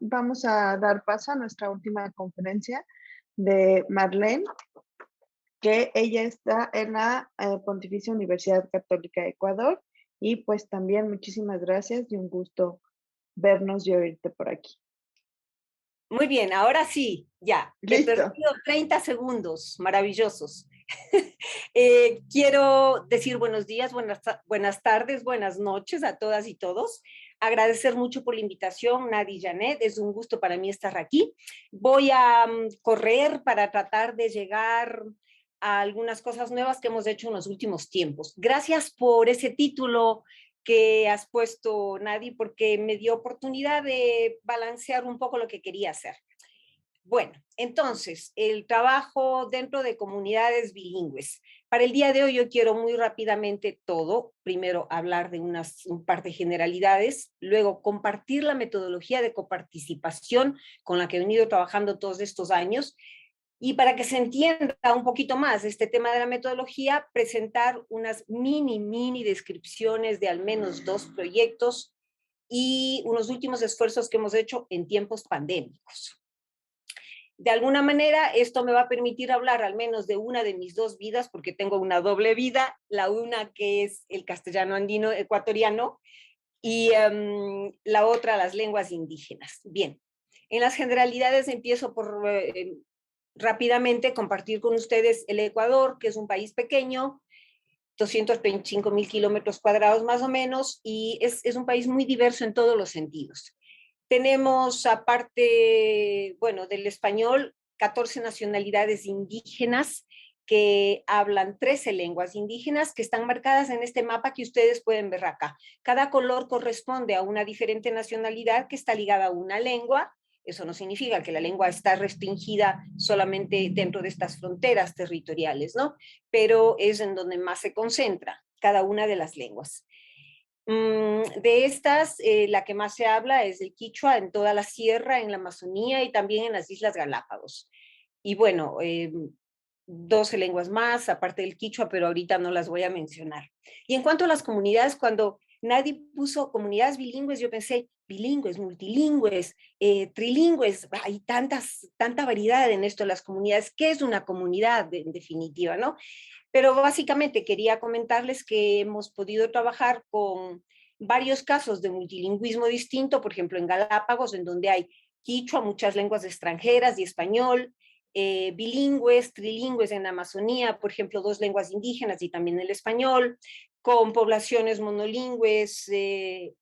vamos a dar paso a nuestra última conferencia de Marlene, que ella está en la Pontificia Universidad Católica de Ecuador. Y pues también muchísimas gracias y un gusto vernos y oírte por aquí. Muy bien, ahora sí, ya, te Listo. permito 30 segundos maravillosos. Quiero decir buenos días, buenas tardes, buenas noches a todas y todos. Agradecer mucho por la invitación, Nadi y Janet, es un gusto para mí estar aquí. Voy a correr para tratar de llegar a algunas cosas nuevas que hemos hecho en los últimos tiempos. Gracias por ese título que has puesto, Nadi, porque me dio oportunidad de balancear un poco lo que quería hacer. Bueno, entonces, el trabajo dentro de comunidades bilingües. Para el día de hoy yo quiero muy rápidamente todo. Primero hablar de un par de generalidades, luego compartir la metodología de coparticipación con la que he venido trabajando todos estos años. Y para que se entienda un poquito más este tema de la metodología, presentar unas mini descripciones de al menos 2 proyectos y unos últimos esfuerzos que hemos hecho en tiempos pandémicos. De alguna manera, esto me va a permitir hablar al menos de una de mis 2 vidas, porque tengo una doble vida, la una que es el castellano andino ecuatoriano y la otra las lenguas indígenas. Bien, en las generalidades empiezo por rápidamente compartir con ustedes el Ecuador, que es un país pequeño, 225.000 kilómetros cuadrados más o menos, y es un país muy diverso en todos los sentidos. Tenemos, aparte, bueno, del español, 14 nacionalidades indígenas que hablan 13 lenguas indígenas que están marcadas en este mapa que ustedes pueden ver acá. Cada color corresponde a una diferente nacionalidad que está ligada a una lengua. Eso no significa que la lengua está restringida solamente dentro de estas fronteras territoriales, ¿no? Pero es en donde más se concentra cada una de las lenguas. De estas, la que más se habla es el quichua en toda la sierra, en la Amazonía y también en las Islas Galápagos. Y bueno, 12 lenguas más, aparte del quichua, pero ahorita no las voy a mencionar. Y en cuanto a las comunidades, cuando nadie puso comunidades bilingües, yo pensé, bilingües, multilingües, trilingües, hay tanta variedad en esto de las comunidades. ¿Qué es una comunidad en definitiva, no? Pero básicamente quería comentarles que hemos podido trabajar con varios casos de multilingüismo distinto, por ejemplo, en Galápagos, en donde hay quichua, muchas lenguas extranjeras y español, bilingües, trilingües en Amazonía, por ejemplo, 2 lenguas indígenas y también el español, con poblaciones monolingües que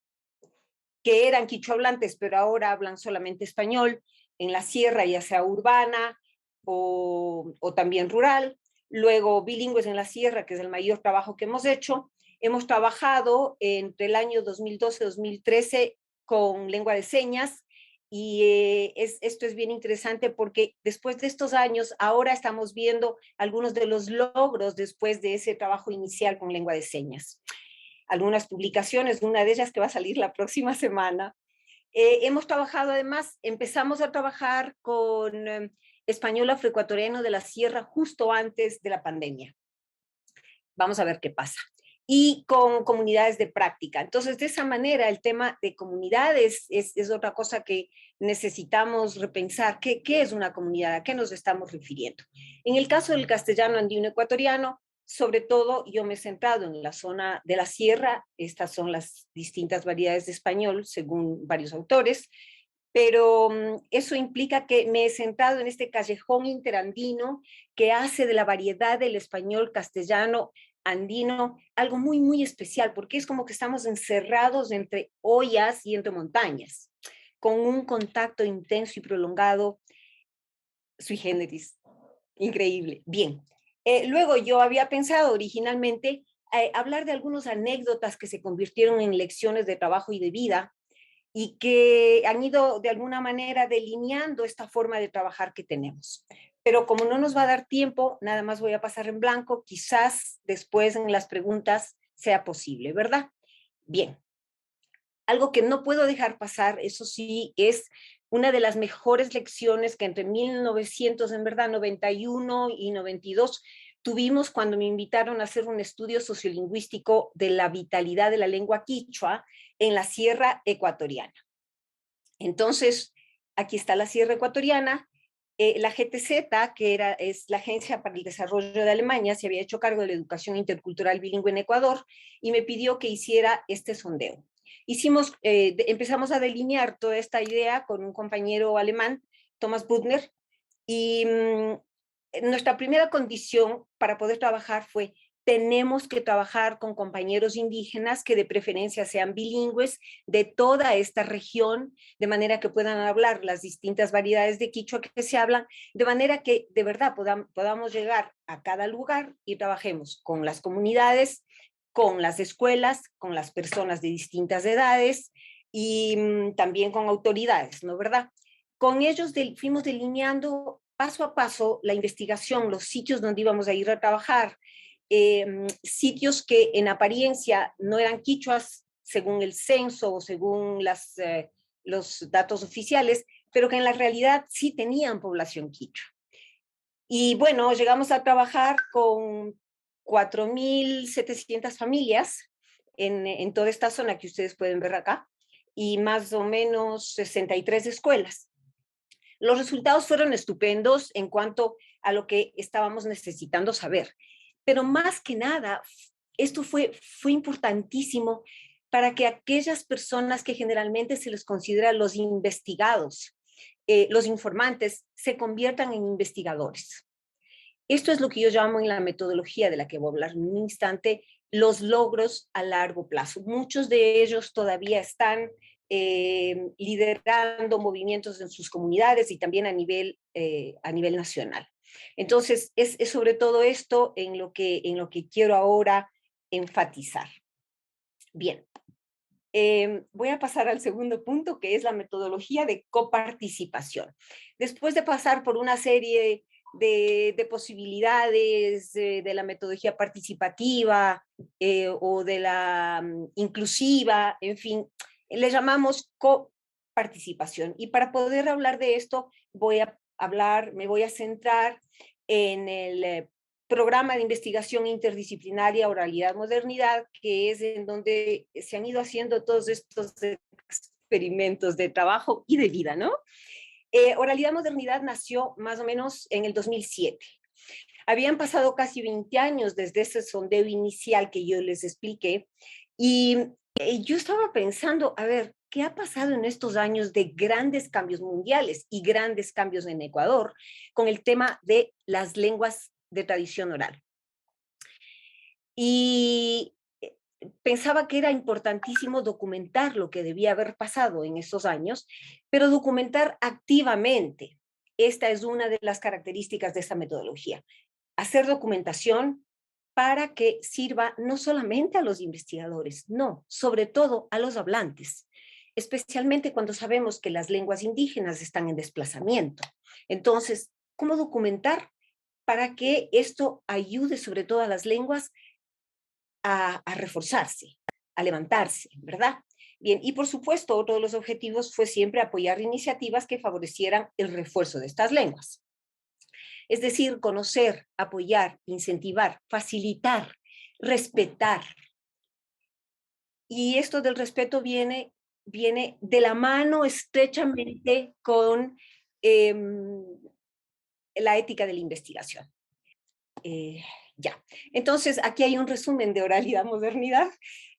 eran quichua hablantes, pero ahora hablan solamente español, en la sierra, ya sea urbana o también rural. Luego, bilingües en la sierra, que es el mayor trabajo que hemos hecho. Hemos trabajado entre el año 2012-2013 con lengua de señas y esto es bien interesante porque después de estos años, ahora estamos viendo algunos de los logros después de ese trabajo inicial con lengua de señas. Algunas publicaciones, una de ellas que va a salir la próxima semana. Hemos trabajado además, empezamos a trabajar con español afroecuatoriano de la sierra justo antes de la pandemia. Vamos a ver qué pasa. Y con comunidades de práctica. Entonces, de esa manera, el tema de comunidades es otra cosa que necesitamos repensar. ¿Qué es una comunidad? ¿A qué nos estamos refiriendo? En el caso del castellano andino ecuatoriano, sobre todo yo me he centrado en la zona de la sierra. Estas son las distintas variedades de español, según varios autores, pero eso implica que me he centrado en este callejón interandino que hace de la variedad del español castellano andino algo muy especial, porque es como que estamos encerrados entre ollas y entre montañas, con un contacto intenso y prolongado sui generis. Increíble. Bien. Luego yo había pensado originalmente hablar de algunas anécdotas que se convirtieron en lecciones de trabajo y de vida y que han ido de alguna manera delineando esta forma de trabajar que tenemos. Pero como no nos va a dar tiempo, nada más voy a pasar en blanco, quizás después en las preguntas sea posible, ¿verdad? Bien. Algo que no puedo dejar pasar, eso sí, es una de las mejores lecciones que entre 1900, en verdad, 91 y 92 tuvimos cuando me invitaron a hacer un estudio sociolingüístico de la vitalidad de la lengua quichua en la sierra ecuatoriana. Entonces, aquí está la Sierra Ecuatoriana. La GTZ, que es la Agencia para el Desarrollo de Alemania, se había hecho cargo de la educación intercultural bilingüe en Ecuador y me pidió que hiciera este sondeo. Empezamos a delinear toda esta idea con un compañero alemán, Thomas Budner, y nuestra primera condición para poder trabajar fue: tenemos que trabajar con compañeros indígenas que de preferencia sean bilingües de toda esta región, de manera que puedan hablar las distintas variedades de quichua que se hablan, de manera que de verdad podamos llegar a cada lugar y trabajemos con las comunidades, con las escuelas, con las personas de distintas edades y también con autoridades, ¿no verdad? Con ellos fuimos delineando paso a paso la investigación, los sitios donde íbamos a ir a trabajar, sitios que en apariencia no eran quichuas según el censo o según los datos oficiales, pero que en la realidad sí tenían población quichua. Y bueno, llegamos a trabajar con 4.700 familias en toda esta zona que ustedes pueden ver acá, y más o menos 63 escuelas. Los resultados fueron estupendos en cuanto a lo que estábamos necesitando saber, pero más que nada, esto fue importantísimo para que aquellas personas que generalmente se les considera los investigados, los informantes, se conviertan en investigadores. Esto es lo que yo llamo en la metodología de la que voy a hablar en un instante, los logros a largo plazo. Muchos de ellos todavía están liderando movimientos en sus comunidades y también a nivel nacional. Entonces, es sobre todo esto en lo que quiero ahora enfatizar. Bien, voy a pasar al segundo punto, que es la metodología de coparticipación. Después de pasar por una serie de posibilidades de la metodología participativa o de la inclusiva, en fin, le llamamos coparticipación. Y para poder hablar de esto, me voy a centrar en el programa de investigación interdisciplinaria Oralidad-Modernidad, que es en donde se han ido haciendo todos estos experimentos de trabajo y de vida, ¿no? Oralidad-Modernidad nació más o menos en el 2007. Habían pasado casi 20 años desde ese sondeo inicial que yo les expliqué, y yo estaba pensando, a ver, ¿qué ha pasado en estos años de grandes cambios mundiales y grandes cambios en Ecuador con el tema de las lenguas de tradición oral? Y pensaba que era importantísimo documentar lo que debía haber pasado en esos años, pero documentar activamente. Esta es una de las características de esta metodología. Hacer documentación para que sirva no solamente a los investigadores, no, sobre todo a los hablantes, especialmente cuando sabemos que las lenguas indígenas están en desplazamiento. Entonces, ¿cómo documentar para que esto ayude sobre todo a las lenguas a reforzarse, a levantarse, ¿verdad? Bien, y por supuesto, otro de los objetivos fue siempre apoyar iniciativas que favorecieran el refuerzo de estas lenguas. Es decir, conocer, apoyar, incentivar, facilitar, respetar. Y esto del respeto viene de la mano estrechamente con la ética de la investigación. Ya. Entonces, aquí hay un resumen de Oralidad Modernidad.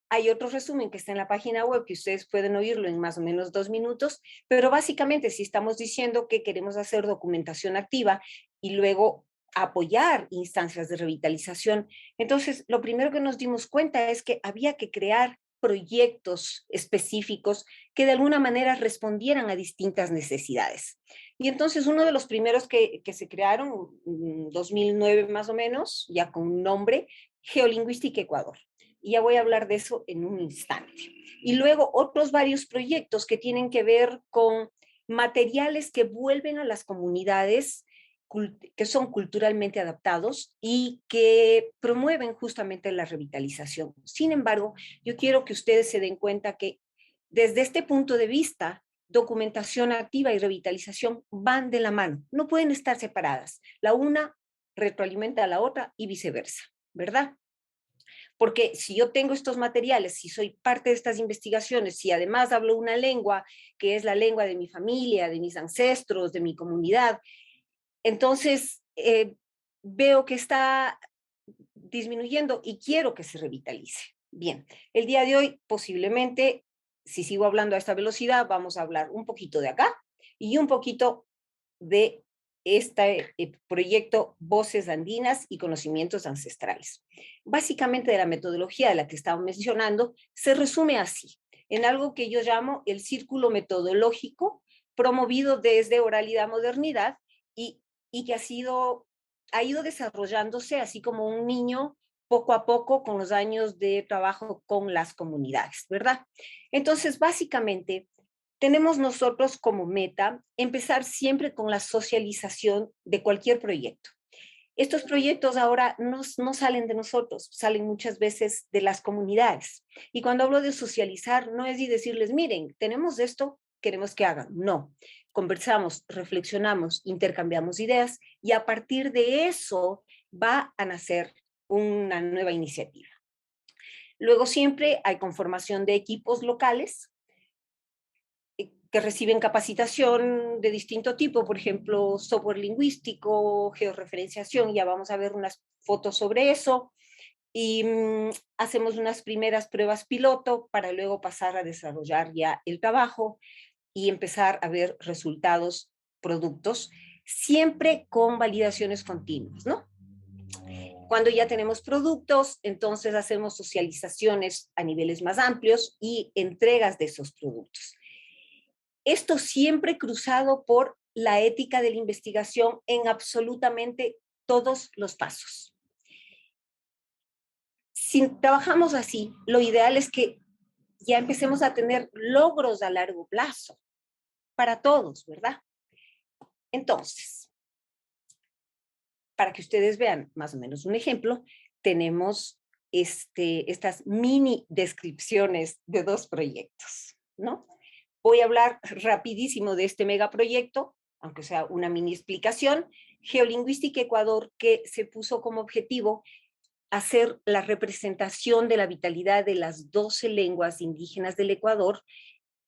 Hay otro resumen que está en la página web que ustedes pueden oírlo en más o menos 2 minutos, pero básicamente si estamos diciendo que queremos hacer documentación activa y luego apoyar instancias de revitalización, entonces lo primero que nos dimos cuenta es que había que crear proyectos específicos que de alguna manera respondieran a distintas necesidades. Y entonces uno de los primeros que se crearon, en 2009 más o menos, ya con un nombre, Geolingüística Ecuador. Y ya voy a hablar de eso en un instante. Y luego otros varios proyectos que tienen que ver con materiales que vuelven a las comunidades que son culturalmente adaptados y que promueven justamente la revitalización. Sin embargo, yo quiero que ustedes se den cuenta que desde este punto de vista, documentación activa y revitalización van de la mano, no pueden estar separadas. La una retroalimenta a la otra y viceversa, ¿verdad? Porque si yo tengo estos materiales, si soy parte de estas investigaciones, si además hablo una lengua que es la lengua de mi familia, de mis ancestros, de mi comunidad, entonces veo que está disminuyendo y quiero que se revitalice. Bien, el día de hoy posiblemente, si sigo hablando a esta velocidad, vamos a hablar un poquito de acá y un poquito de este proyecto Voces Andinas y Conocimientos Ancestrales. Básicamente de la metodología de la que estaba mencionando, se resume así, en algo que yo llamo el círculo metodológico promovido desde Oralidad Modernidad y que ha ido desarrollándose así como un niño poco a poco con los años de trabajo con las comunidades, ¿verdad? Entonces, básicamente, tenemos nosotros como meta empezar siempre con la socialización de cualquier proyecto. Estos proyectos ahora no salen de nosotros, salen muchas veces de las comunidades. Y cuando hablo de socializar, no es decirles, miren, tenemos esto, queremos que hagan. No, conversamos, reflexionamos, intercambiamos ideas y a partir de eso va a nacer una nueva iniciativa. Luego siempre hay conformación de equipos locales que reciben capacitación de distinto tipo, por ejemplo, software lingüístico, georreferenciación, ya vamos a ver unas fotos sobre eso, y hacemos unas primeras pruebas piloto para luego pasar a desarrollar ya el trabajo y empezar a ver resultados, productos, siempre con validaciones continuas, ¿no? Cuando ya tenemos productos, entonces hacemos socializaciones a niveles más amplios y entregas de esos productos. Esto siempre cruzado por la ética de la investigación en absolutamente todos los pasos. Si trabajamos así, lo ideal es que ya empecemos a tener logros a largo plazo para todos, ¿verdad? Entonces, para que ustedes vean más o menos un ejemplo, tenemos estas mini descripciones de dos proyectos, ¿no? Voy a hablar rapidísimo de este megaproyecto, aunque sea una mini explicación. Geolingüística Ecuador, que se puso como objetivo hacer la representación de la vitalidad de las 12 lenguas indígenas del Ecuador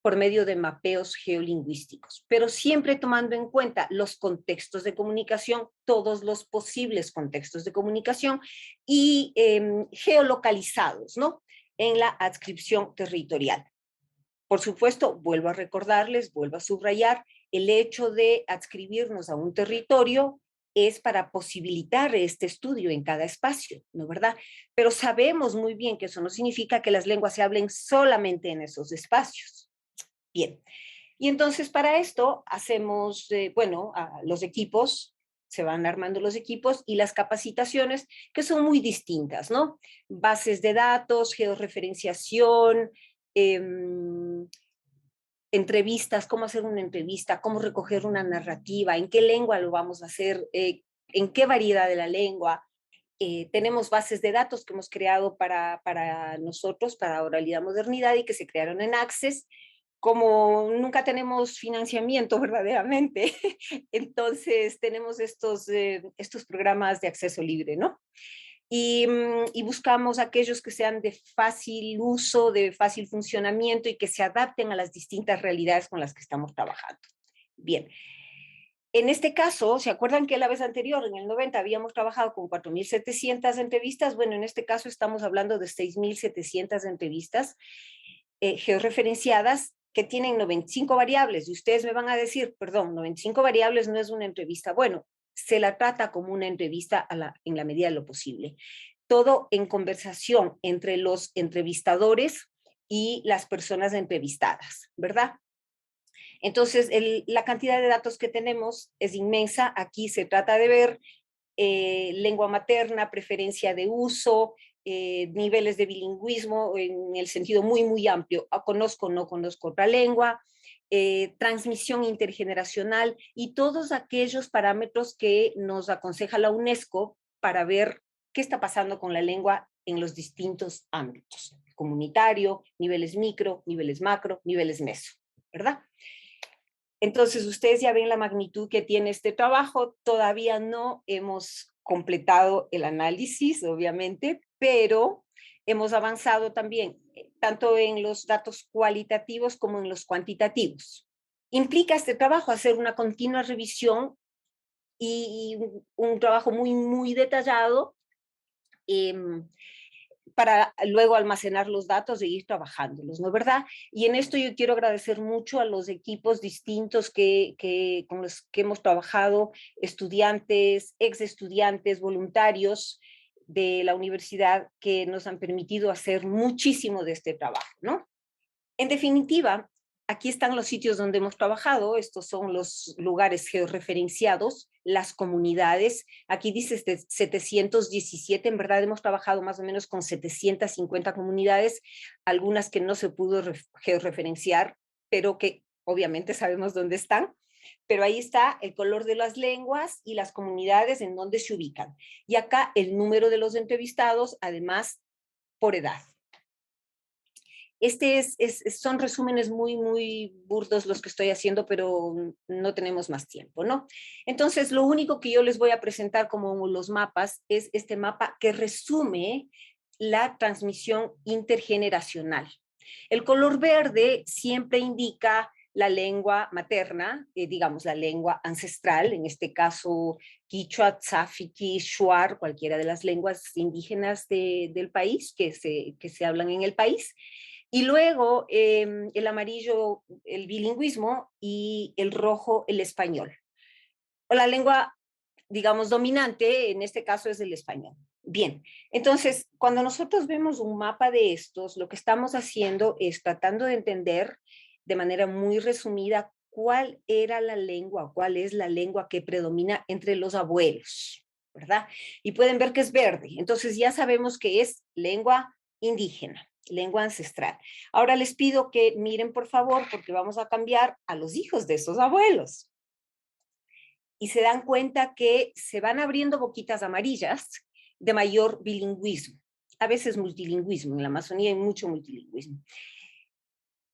por medio de mapeos geolingüísticos, pero siempre tomando en cuenta los contextos de comunicación, todos los posibles contextos de comunicación y geolocalizados, ¿no? En la adscripción territorial. Por supuesto, vuelvo a recordarles, vuelvo a subrayar, el hecho de adscribirnos a un territorio es para posibilitar este estudio en cada espacio, ¿no verdad? Pero sabemos muy bien que eso no significa que las lenguas se hablen solamente en esos espacios. Bien, y entonces para esto hacemos, bueno, los equipos, se van armando los equipos y las capacitaciones que son muy distintas, ¿no? Bases de datos, georreferenciación, eh, entrevistas, cómo hacer una entrevista, cómo recoger una narrativa, en qué lengua lo vamos a hacer, en qué variedad de la lengua. Tenemos bases de datos que hemos creado para nosotros, para Oralidad Modernidad y que se crearon en Access. Como nunca tenemos financiamiento verdaderamente, entonces tenemos estos programas de acceso libre, ¿no? Y buscamos aquellos que sean de fácil uso, de fácil funcionamiento y que se adapten a las distintas realidades con las que estamos trabajando. Bien, en este caso, ¿se acuerdan que la vez anterior, en el 90, habíamos trabajado con 4.700 entrevistas? Bueno, en este caso estamos hablando de 6.700 entrevistas georreferenciadas que tienen 95 variables y ustedes me van a decir, perdón, 95 variables no es una entrevista. Bueno, se la trata como una entrevista en la medida de lo posible. Todo en conversación entre los entrevistadores y las personas entrevistadas, ¿verdad? Entonces, la cantidad de datos que tenemos es inmensa. Aquí se trata de ver lengua materna, preferencia de uso, niveles de bilingüismo en el sentido muy, muy amplio. Conozco, no conozco otra lengua, transmisión intergeneracional y todos aquellos parámetros que nos aconseja la UNESCO para ver qué está pasando con la lengua en los distintos ámbitos, comunitario, niveles micro, niveles macro, niveles meso, ¿verdad? Entonces, ustedes ya ven la magnitud que tiene este trabajo. Todavía no hemos completado el análisis, obviamente, pero hemos avanzado también, tanto en los datos cualitativos como en los cuantitativos. Implica este trabajo hacer una continua revisión y un trabajo muy, muy detallado para luego almacenar los datos e ir trabajándolos, ¿no es verdad? Y en esto yo quiero agradecer mucho a los equipos distintos con los que hemos trabajado, estudiantes, ex estudiantes, voluntarios de la universidad que nos han permitido hacer muchísimo de este trabajo, ¿no? En definitiva, aquí están los sitios donde hemos trabajado, estos son los lugares georreferenciados, las comunidades, aquí dice 717, en verdad hemos trabajado más o menos con 750 comunidades, algunas que no se pudo georreferenciar, pero que obviamente sabemos dónde están, pero ahí está el color de las lenguas y las comunidades en donde se ubican. Y acá el número de los entrevistados, además, por edad. Son resúmenes muy, muy burdos los que estoy haciendo, pero no tenemos más tiempo, ¿no? Entonces, lo único que yo les voy a presentar como los mapas es este mapa que resume la transmisión intergeneracional. El color verde siempre indica la lengua materna, digamos la lengua ancestral, en este caso quichua, tzafiki, shuar, cualquiera de las lenguas indígenas del país que se hablan en el país. Y luego el amarillo, el bilingüismo, y el rojo, el español. O la lengua, digamos, dominante, en este caso es el español. Bien, entonces, cuando nosotros vemos un mapa de estos, lo que estamos haciendo es tratando de entender de manera muy resumida cuál era la lengua, cuál es la lengua que predomina entre los abuelos, ¿verdad? Y pueden ver que es verde. Entonces ya sabemos que es lengua indígena, lengua ancestral. Ahora les pido que miren, por favor, porque vamos a cambiar a los hijos de esos abuelos. Y se dan cuenta que se van abriendo boquitas amarillas de mayor bilingüismo. A veces multilingüismo, en la Amazonía hay mucho multilingüismo.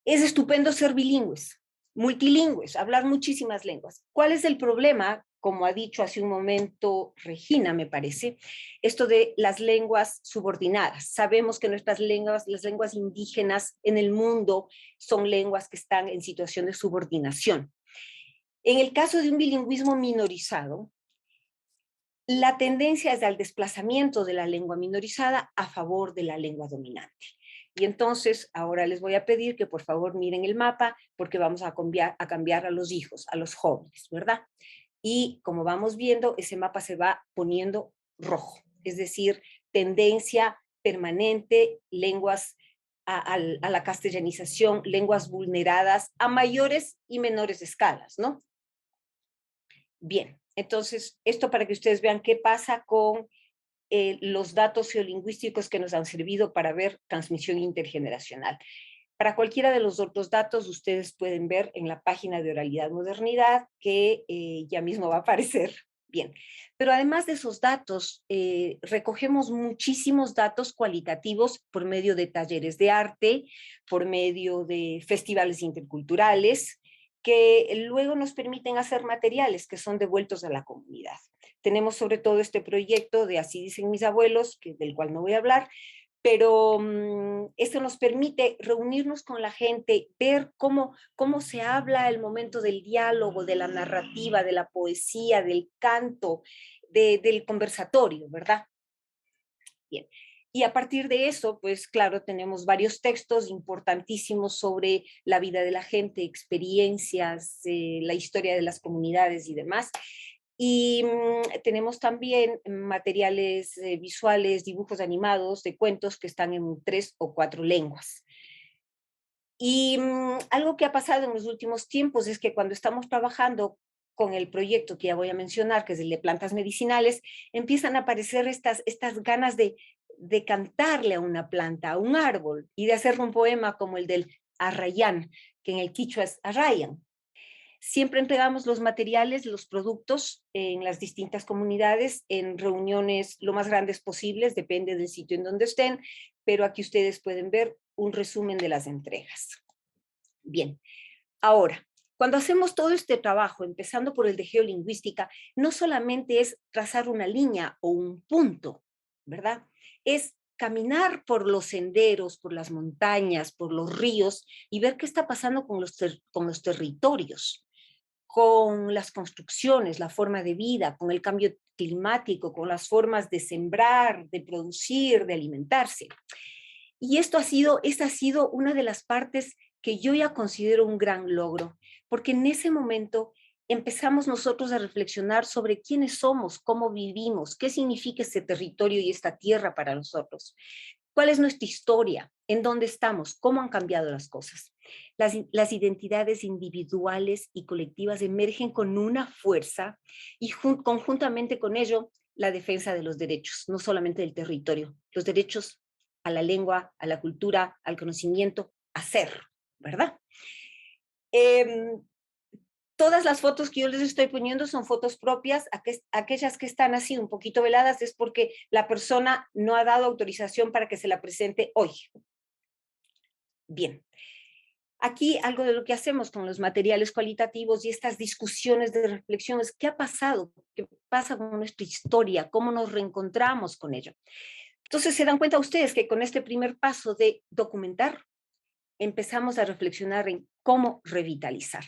Es estupendo ser bilingües, multilingües, hablar muchísimas lenguas. ¿Cuál es el problema? Como ha dicho hace un momento Regina, me parece, esto de las lenguas subordinadas. Sabemos que nuestras lenguas, las lenguas indígenas en el mundo, son lenguas que están en situación de subordinación. En el caso de un bilingüismo minorizado, la tendencia es al desplazamiento de la lengua minorizada a favor de la lengua dominante. Y entonces, ahora les voy a pedir que por favor miren el mapa, porque vamos a cambiar a los hijos, a los jóvenes, ¿verdad? Y como vamos viendo, ese mapa se va poniendo rojo, es decir, tendencia permanente, lenguas a la castellanización, lenguas vulneradas a mayores y menores escalas, ¿no? Bien, entonces, esto para que ustedes vean qué pasa con los datos geolingüísticos que nos han servido para ver transmisión intergeneracional. Para cualquiera de los otros datos, ustedes pueden ver en la página de Oralidad Modernidad, que ya mismo va a aparecer. Bien, pero además de esos datos, recogemos muchísimos datos cualitativos por medio de talleres de arte, por medio de festivales interculturales, que luego nos permiten hacer materiales que son devueltos a la comunidad. Tenemos sobre todo este proyecto de Así dicen mis abuelos, del cual no voy a hablar, pero esto nos permite reunirnos con la gente, ver cómo se habla el momento del diálogo, de la narrativa, de la poesía, del canto, del conversatorio, ¿verdad? Bien. Y a partir de eso, pues claro, tenemos varios textos importantísimos sobre la vida de la gente, experiencias, la historia de las comunidades y demás. Y tenemos también materiales visuales, dibujos animados de cuentos que están en 3 o 4 lenguas. Y algo que ha pasado en los últimos tiempos es que cuando estamos trabajando con el proyecto que ya voy a mencionar, que es el de plantas medicinales, empiezan a aparecer estas ganas de cantarle a una planta, a un árbol, y de hacer un poema como el del Arrayán, que en el quichua es Arrayan. Siempre entregamos los materiales, los productos en las distintas comunidades, en reuniones lo más grandes posibles, depende del sitio en donde estén, pero aquí ustedes pueden ver un resumen de las entregas. Bien, ahora, cuando hacemos todo este trabajo, empezando por el de geolingüística, no solamente es trazar una línea o un punto, ¿verdad? Es caminar por los senderos, por las montañas, por los ríos y ver qué está pasando con los territorios, con las construcciones, la forma de vida, con el cambio climático, con las formas de sembrar, de producir, de alimentarse. Y esta ha sido una de las partes que yo ya considero un gran logro, porque en ese momento empezamos nosotros a reflexionar sobre quiénes somos, cómo vivimos, qué significa este territorio y esta tierra para nosotros, cuál es nuestra historia, en dónde estamos, cómo han cambiado las cosas. Las identidades individuales y colectivas emergen con una fuerza y conjuntamente con ello la defensa de los derechos, no solamente del territorio, los derechos a la lengua, a la cultura, al conocimiento, a ser, ¿verdad? Eh, Todas las fotos que yo les estoy poniendo son fotos propias, aquellas que están así un poquito veladas es porque la persona no ha dado autorización para que se la presente hoy. Bien, aquí algo de lo que hacemos con los materiales cualitativos y estas discusiones de reflexión es qué ha pasado, qué pasa con nuestra historia, cómo nos reencontramos con ello. Entonces se dan cuenta ustedes que con este primer paso de documentar, empezamos a reflexionar en cómo revitalizar.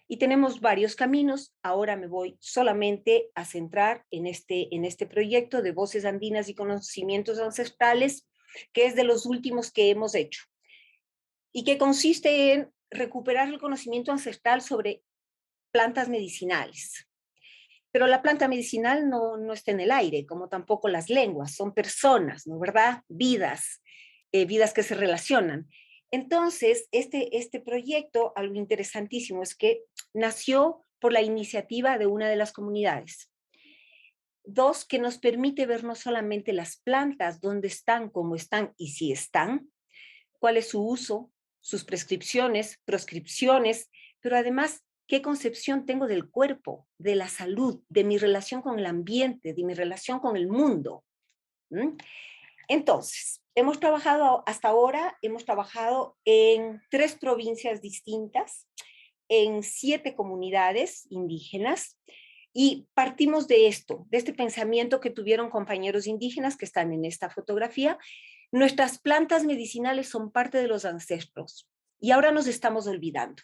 Y tenemos varios caminos. Ahora me voy solamente a centrar en este proyecto de Voces Andinas y Conocimientos Ancestrales, que es de los últimos que hemos hecho, y que consiste en recuperar el conocimiento ancestral sobre plantas medicinales. Pero la planta medicinal no está en el aire, como tampoco las lenguas, son personas, ¿no verdad? Vidas, vidas que se relacionan. Entonces, este proyecto, algo interesantísimo, es que nació por la iniciativa de una de las comunidades. Dos, que nos permite ver no solamente las plantas, dónde están, cómo están y si están, cuál es su uso, sus prescripciones, proscripciones, pero además, qué concepción tengo del cuerpo, de la salud, de mi relación con el ambiente, de mi relación con el mundo. ¿Mm? Entonces, hasta ahora hemos trabajado en 3 provincias distintas, en 7 comunidades indígenas, y partimos de esto, de este pensamiento que tuvieron compañeros indígenas que están en esta fotografía. Nuestras plantas medicinales son parte de los ancestros y ahora nos estamos olvidando.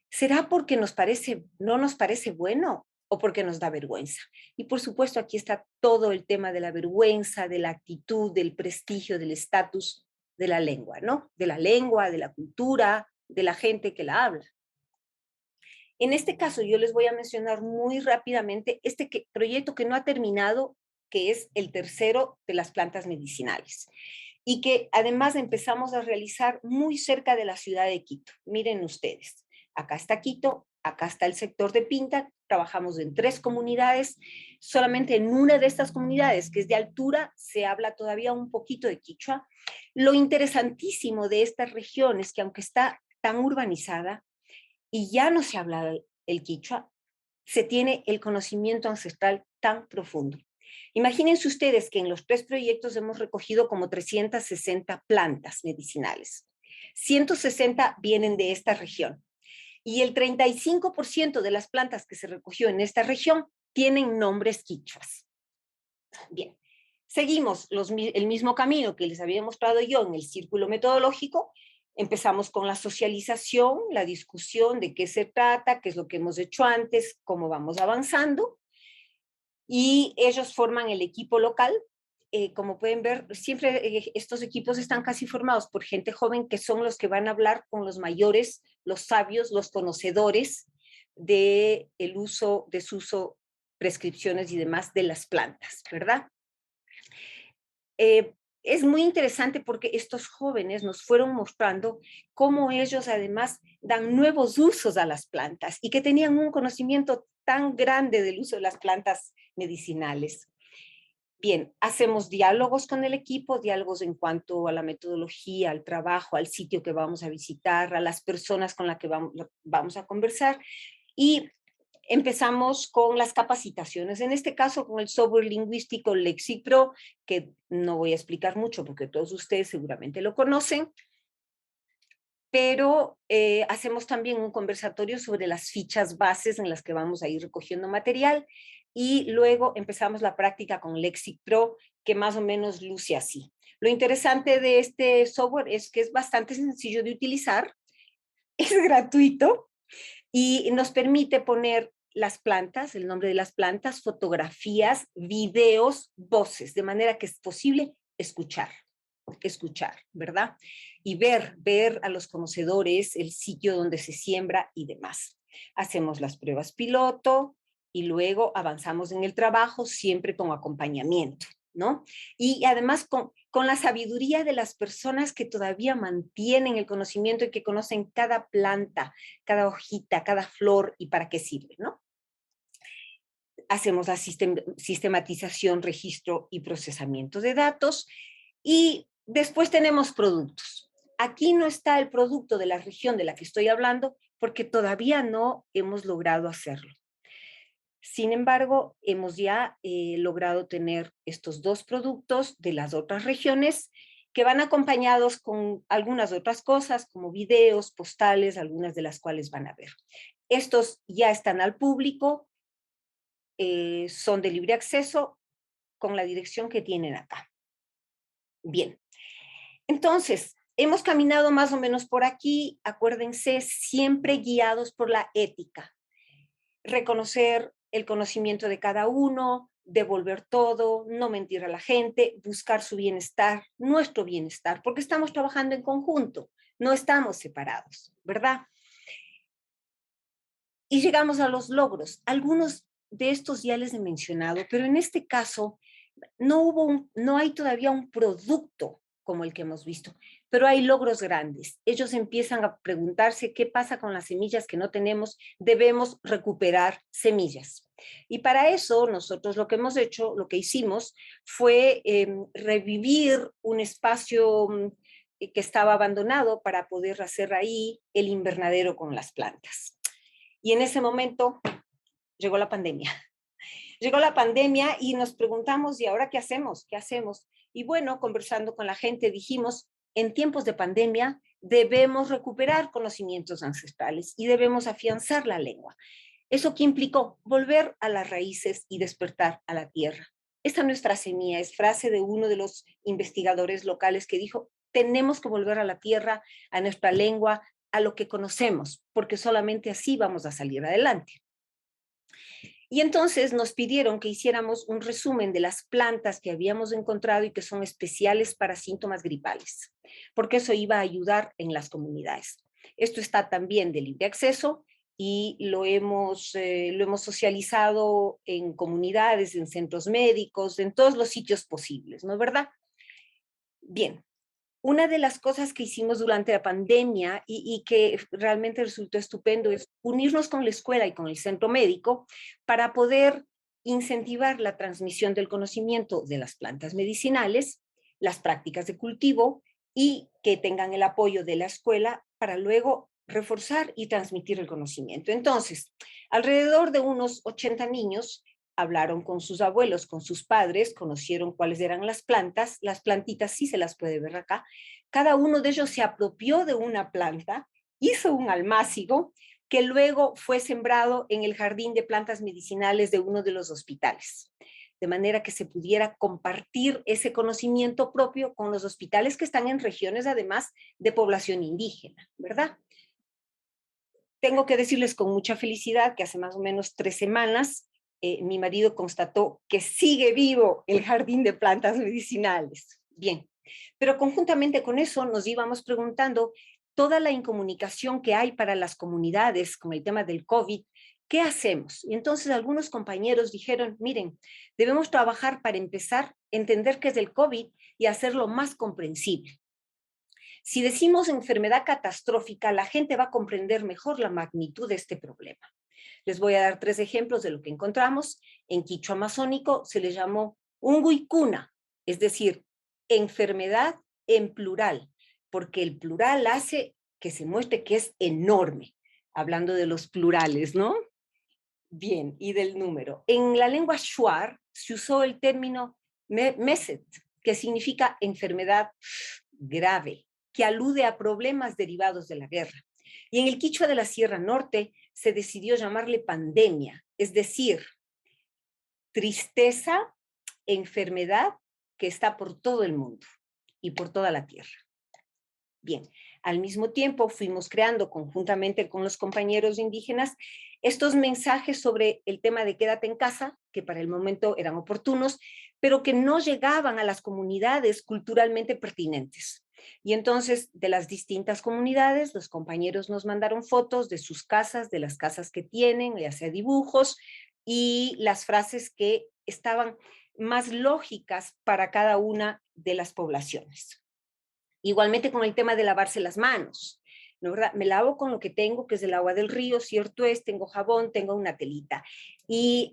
¿Será porque no nos parece bueno o porque nos da vergüenza? Y por supuesto aquí está todo el tema de la vergüenza, de la actitud, del prestigio, del estatus de la lengua, ¿no? De la lengua, de la cultura, de la gente que la habla. En este caso yo les voy a mencionar muy rápidamente proyecto que no ha terminado, que es el tercero de las plantas medicinales y que además empezamos a realizar muy cerca de la ciudad de Quito. Miren ustedes, acá está Quito, acá está el sector de Pinta, trabajamos en 3 comunidades, solamente en una de estas comunidades, que es de altura, se habla todavía un poquito de quichua. Lo interesantísimo de esta región es que aunque está tan urbanizada y ya no se habla el quichua, se tiene el conocimiento ancestral tan profundo. Imagínense ustedes que en los 3 proyectos hemos recogido como 360 plantas medicinales. 160 vienen de esta región. Y el 35% de las plantas que se recogió en esta región tienen nombres quichuas. Bien, seguimos el mismo camino que les había mostrado yo en el círculo metodológico. Empezamos con la socialización, la discusión de qué se trata, qué es lo que hemos hecho antes, cómo vamos avanzando. Y ellos forman el equipo local. Como pueden ver, siempre estos equipos están casi formados por gente joven que son los que van a hablar con los mayores, los sabios, los conocedores del uso, desuso, prescripciones y demás de las plantas, ¿verdad? Es muy interesante porque estos jóvenes nos fueron mostrando cómo ellos además dan nuevos usos a las plantas y que tenían un conocimiento tan grande del uso de las plantas medicinales. Bien, hacemos diálogos con el equipo, diálogos en cuanto a la metodología, al trabajo, al sitio que vamos a visitar, a las personas con las que vamos a conversar y empezamos con las capacitaciones, en este caso con el software lingüístico Lexicpro, que no voy a explicar mucho porque todos ustedes seguramente lo conocen, pero hacemos también un conversatorio sobre las fichas bases en las que vamos a ir recogiendo material y luego empezamos la práctica con Lexicpro, que más o menos luce así. Lo interesante de este software es que es bastante sencillo de utilizar, es gratuito y nos permite poner las plantas, el nombre de las plantas, fotografías, videos, voces, de manera que es posible escuchar, ¿verdad? Y ver a los conocedores, el sitio donde se siembra y demás. Hacemos las pruebas piloto y luego avanzamos en el trabajo siempre con acompañamiento, ¿no? Y además con la sabiduría de las personas que todavía mantienen el conocimiento y que conocen cada planta, cada hojita, cada flor y para qué sirve, ¿no? Hacemos la sistematización, registro y procesamiento de datos y después tenemos productos. Aquí no está el producto de la región de la que estoy hablando porque todavía no hemos logrado hacerlo. Sin embargo, hemos ya logrado tener estos dos productos de las otras regiones que van acompañados con algunas otras cosas como videos, postales, algunas de las cuales van a ver. Estos ya están al público, son de libre acceso con la dirección que tienen acá. Bien, entonces, hemos caminado más o menos por aquí, acuérdense, siempre guiados por la ética. Reconocer el conocimiento de cada uno, devolver todo, no mentir a la gente, buscar su bienestar, nuestro bienestar, porque estamos trabajando en conjunto, no estamos separados, ¿verdad? Y llegamos a los logros. Algunos de estos ya les he mencionado, pero en este caso no hay todavía un producto como el que hemos visto, pero hay logros grandes. Ellos empiezan a preguntarse qué pasa con las semillas que no tenemos, debemos recuperar semillas. Y para eso nosotros lo que hemos hecho, lo que hicimos fue revivir un espacio que estaba abandonado para poder hacer ahí el invernadero con las plantas. Y en ese momento llegó la pandemia. Llegó la pandemia y nos preguntamos, ¿y ahora qué hacemos? ¿Qué hacemos? Y bueno, conversando con la gente, dijimos, en tiempos de pandemia debemos recuperar conocimientos ancestrales y debemos afianzar la lengua. ¿Eso qué implicó? Volver a las raíces y despertar a la tierra. Esta nuestra semilla es frase de uno de los investigadores locales que dijo, tenemos que volver a la tierra, a nuestra lengua, a lo que conocemos, porque solamente así vamos a salir adelante. Y entonces nos pidieron que hiciéramos un resumen de las plantas que habíamos encontrado y que son especiales para síntomas gripales, porque eso iba a ayudar en las comunidades. Esto está también de libre acceso y lo hemos socializado en comunidades, en centros médicos, en todos los sitios posibles, ¿no es verdad? Bien, una de las cosas que hicimos durante la pandemia y que realmente resultó estupendo es unirnos con la escuela y con el centro médico para poder incentivar la transmisión del conocimiento de las plantas medicinales, las prácticas de cultivo y que tengan el apoyo de la escuela para luego reforzar y transmitir el conocimiento. Entonces, alrededor de unos 80 niños hablaron con sus abuelos, con sus padres, conocieron cuáles eran las plantas, las plantitas sí se las puede ver acá, cada uno de ellos se apropió de una planta, hizo un almácigo que luego fue sembrado en el jardín de plantas medicinales de uno de los hospitales, de manera que se pudiera compartir ese conocimiento propio con los hospitales que están en regiones además de población indígena, ¿verdad? Tengo que decirles con mucha felicidad que hace más o menos 3 semanas mi marido constató que sigue vivo el jardín de plantas medicinales. Bien, pero conjuntamente con eso nos íbamos preguntando toda la incomunicación que hay para las comunidades con el tema del COVID, ¿qué hacemos? Y entonces algunos compañeros dijeron, miren, debemos trabajar para empezar a entender qué es el COVID y hacerlo más comprensible. Si decimos enfermedad catastrófica, la gente va a comprender mejor la magnitud de este problema. Les voy a dar 3 ejemplos de lo que encontramos. En quichua amazónico se le llamó unguicuna, es decir, enfermedad en plural, porque el plural hace que se muestre que es enorme, hablando de los plurales, ¿no? Bien, y del número. En la lengua shuar se usó el término meset, que significa enfermedad grave, que alude a problemas derivados de la guerra. Y en el quichua de la Sierra Norte se decidió llamarle pandemia, es decir, tristeza, enfermedad que está por todo el mundo. y por toda la tierra. Bien, al mismo tiempo fuimos creando conjuntamente con los compañeros indígenas estos mensajes sobre el tema de quédate en casa, que para el momento eran oportunos, pero que no llegaban a las comunidades culturalmente pertinentes. Y entonces, de las distintas comunidades, los compañeros nos mandaron fotos de sus casas, de las casas que tienen, ya sea dibujos, y las frases que estaban más lógicas para cada una de las poblaciones. Igualmente con el tema de lavarse las manos, ¿no, verdad? Me lavo con lo que tengo, que es el agua del río, cierto es, tengo jabón, tengo una telita. Y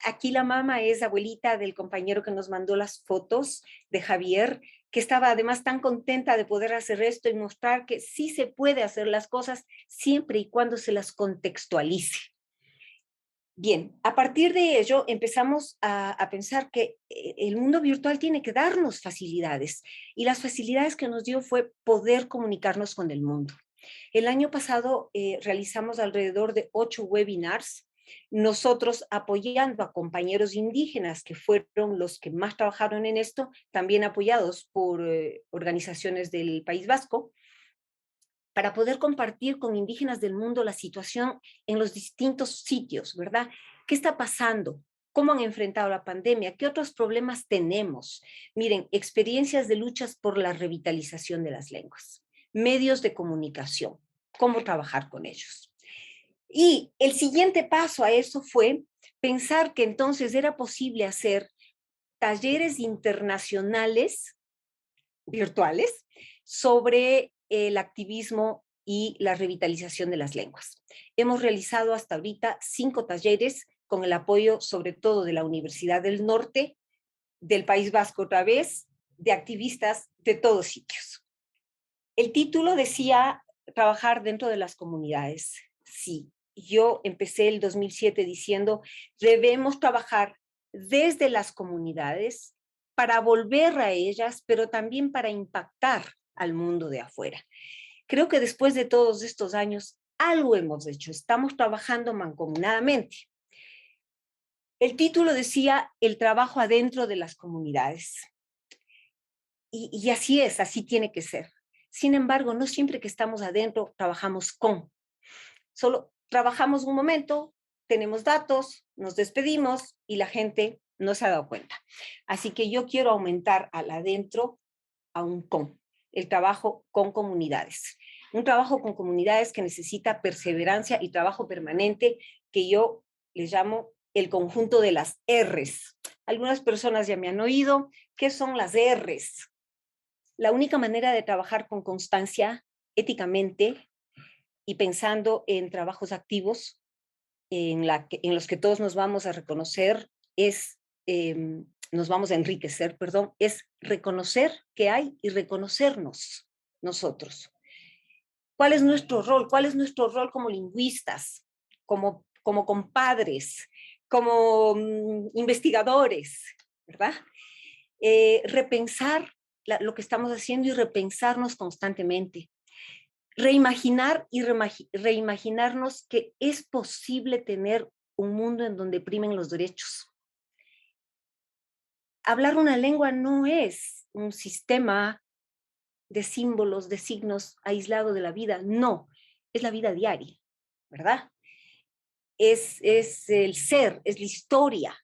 aquí la mamá es abuelita del compañero que nos mandó las fotos, de Javier, que estaba además tan contenta de poder hacer esto y mostrar que sí se puede hacer las cosas siempre y cuando se las contextualice. Bien, a partir de ello empezamos a pensar que el mundo virtual tiene que darnos facilidades y las facilidades que nos dio fue poder comunicarnos con el mundo. El año pasado realizamos alrededor de 8 webinars, nosotros apoyando a compañeros indígenas que fueron los que más trabajaron en esto, también apoyados por organizaciones del País Vasco, para poder compartir con indígenas del mundo la situación en los distintos sitios, ¿verdad? ¿Qué está pasando? ¿Cómo han enfrentado la pandemia? ¿Qué otros problemas tenemos? Miren, experiencias de luchas por la revitalización de las lenguas, medios de comunicación, cómo trabajar con ellos. Y el siguiente paso a eso fue pensar que entonces era posible hacer talleres internacionales virtuales sobre el activismo y la revitalización de las lenguas. Hemos realizado hasta ahorita 5 talleres con el apoyo sobre todo de la Universidad del Norte, del País Vasco otra vez, de activistas de todos sitios. El título decía trabajar dentro de las comunidades. Sí, yo empecé el 2007 diciendo debemos trabajar desde las comunidades para volver a ellas, pero también para impactar al mundo de afuera. Creo que después de todos estos años, algo hemos hecho, estamos trabajando mancomunadamente. El título decía el trabajo adentro de las comunidades. Y así es, así tiene que ser. Sin embargo, no siempre que estamos adentro trabajamos con. Solo trabajamos un momento, tenemos datos, nos despedimos y la gente no se ha dado cuenta. Así que yo quiero aumentar al adentro a un con, el trabajo con comunidades. Un trabajo con comunidades que necesita perseverancia y trabajo permanente, que yo les llamo el conjunto de las R's. Algunas personas ya me han oído. ¿Qué son las R's? La única manera de trabajar con constancia, éticamente, y pensando en trabajos activos, en los que todos nos vamos a reconocer, nos vamos a enriquecer, perdón, es reconocer que hay y reconocernos nosotros. ¿Cuál es nuestro rol? ¿Cuál es nuestro rol como lingüistas, como compadres, como investigadores, ¿verdad? Repensar lo que estamos haciendo y repensarnos constantemente. Reimaginar y reimaginarnos que es posible tener un mundo en donde primen los derechos. Hablar una lengua no es un sistema de símbolos, de signos aislado de la vida, no, es la vida diaria, ¿verdad? Es el ser, es la historia.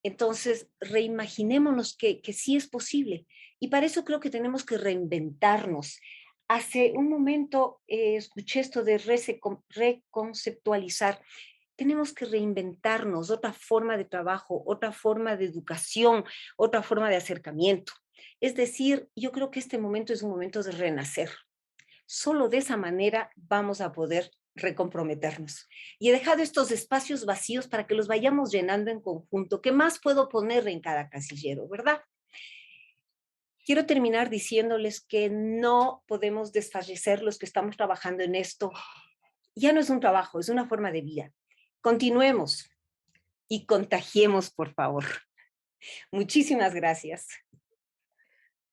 Entonces, reimaginémonos que sí es posible. Y para eso creo que tenemos que reinventarnos. Hace un momento escuché esto de reconceptualizar. Tenemos que reinventarnos, otra forma de trabajo, otra forma de educación, otra forma de acercamiento. Es decir, yo creo que este momento es un momento de renacer. Solo de esa manera vamos a poder recomprometernos. Y he dejado estos espacios vacíos para que los vayamos llenando en conjunto. ¿Qué más puedo poner en cada casillero, verdad? Quiero terminar diciéndoles que no podemos desfallecer los que estamos trabajando en esto. Ya no es un trabajo, es una forma de vida. Continuemos y contagiemos, por favor. Muchísimas gracias.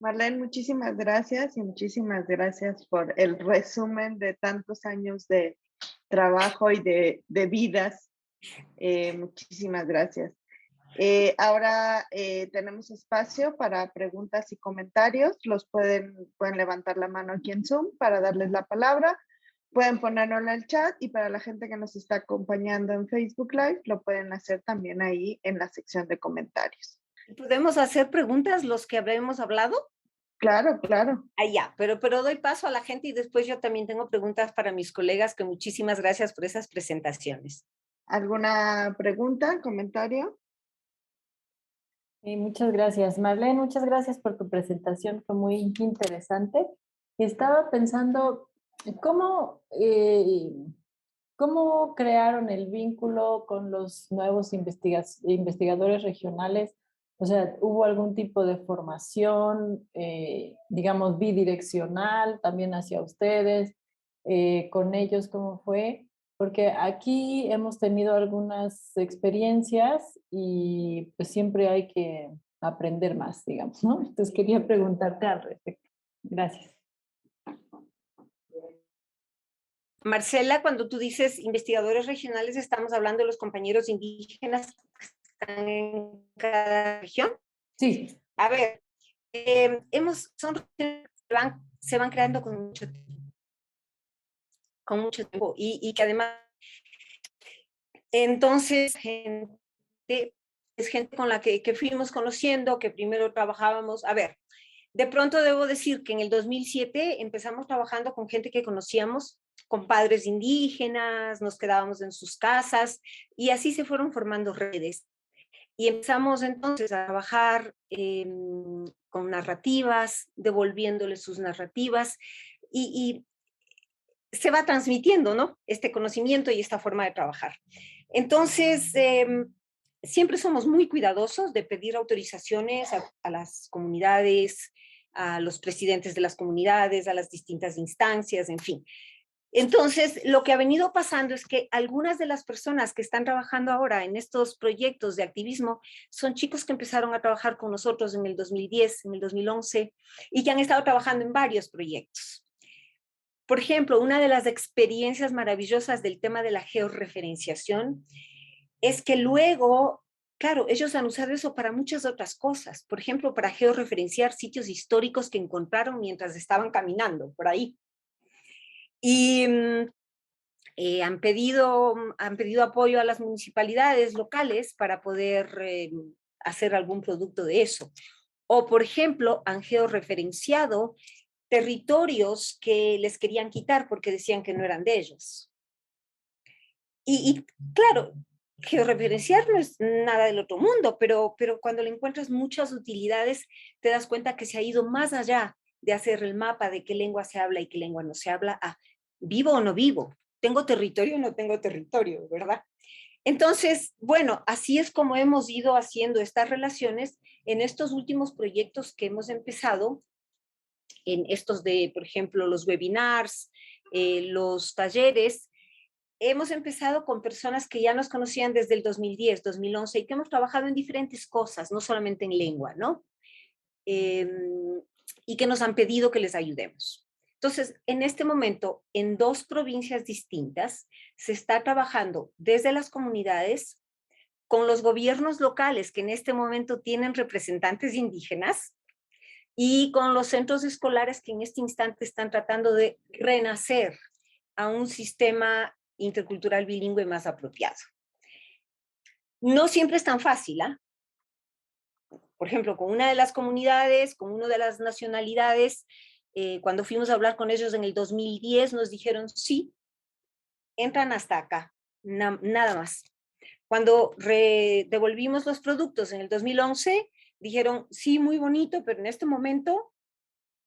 Marlene, muchísimas gracias y muchísimas gracias por el resumen de tantos años de trabajo y de vidas. Muchísimas gracias. Ahora tenemos espacio para preguntas y comentarios. Pueden levantar la mano aquí en Zoom para darles la palabra. Pueden ponerlo en el chat y para la gente que nos está acompañando en Facebook Live, lo pueden hacer también ahí en la sección de comentarios. ¿Podemos hacer preguntas los que habremos hablado? Claro, claro. Ya, pero doy paso a la gente y después yo también tengo preguntas para mis colegas, que muchísimas gracias por esas presentaciones. ¿Alguna pregunta, comentario? Muchas gracias, Marlene. Muchas gracias por tu presentación, fue muy interesante. Estaba pensando cómo crearon el vínculo con los nuevos investigadores regionales. O sea, ¿hubo algún tipo de formación, digamos, bidireccional también hacia ustedes? ¿Con ellos cómo fue? Porque aquí hemos tenido algunas experiencias y pues siempre hay que aprender más, digamos, ¿no? Entonces quería preguntarte al respecto. Gracias. Marcela, cuando tú dices investigadores regionales, estamos hablando de los compañeros indígenas que están en cada región. Sí. A ver, se van creando con mucho tiempo y que además, entonces, es gente con la que fuimos conociendo, que primero trabajábamos. A ver, de pronto debo decir que en el 2007 empezamos trabajando con gente que conocíamos, con padres indígenas, nos quedábamos en sus casas y así se fueron formando redes. Y empezamos entonces a trabajar con narrativas, devolviéndoles sus narrativas y se va transmitiendo, ¿no? Este conocimiento y esta forma de trabajar. Entonces, siempre somos muy cuidadosos de pedir autorizaciones a las comunidades, a los presidentes de las comunidades, a las distintas instancias, en fin. Entonces, lo que ha venido pasando es que algunas de las personas que están trabajando ahora en estos proyectos de activismo son chicos que empezaron a trabajar con nosotros en el 2010, en el 2011, y que han estado trabajando en varios proyectos. Por ejemplo, una de las experiencias maravillosas del tema de la georreferenciación es que luego, claro, ellos han usado eso para muchas otras cosas. Por ejemplo, para georreferenciar sitios históricos que encontraron mientras estaban caminando por ahí. Y han pedido apoyo a las municipalidades locales para poder hacer algún producto de eso. O, por ejemplo, han georreferenciado territorios que les querían quitar porque decían que no eran de ellos. Y claro, georreferenciar no es nada del otro mundo, pero cuando le encuentras muchas utilidades, te das cuenta que se ha ido más allá de hacer el mapa de qué lengua se habla y qué lengua no se habla, a vivo o no vivo, tengo territorio o no tengo territorio, ¿verdad? Entonces, bueno, así es como hemos ido haciendo estas relaciones en estos últimos proyectos que hemos empezado, en estos de, por ejemplo, los webinars, los talleres. Hemos empezado con personas que ya nos conocían desde el 2010, 2011 y que hemos trabajado en diferentes cosas, no solamente en lengua, ¿no? Y que nos han pedido que les ayudemos. Entonces, en este momento, en 2 provincias distintas, se está trabajando desde las comunidades, con los gobiernos locales que en este momento tienen representantes indígenas, y con los centros escolares que en este instante están tratando de renacer a un sistema intercultural bilingüe más apropiado. No siempre es tan fácil, ¿ah? Por ejemplo, con una de las comunidades, con una de las nacionalidades, cuando fuimos a hablar con ellos en el 2010, nos dijeron, sí, entran hasta acá, nada más. Cuando devolvimos los productos en el 2011, dijeron, sí, muy bonito, pero en este momento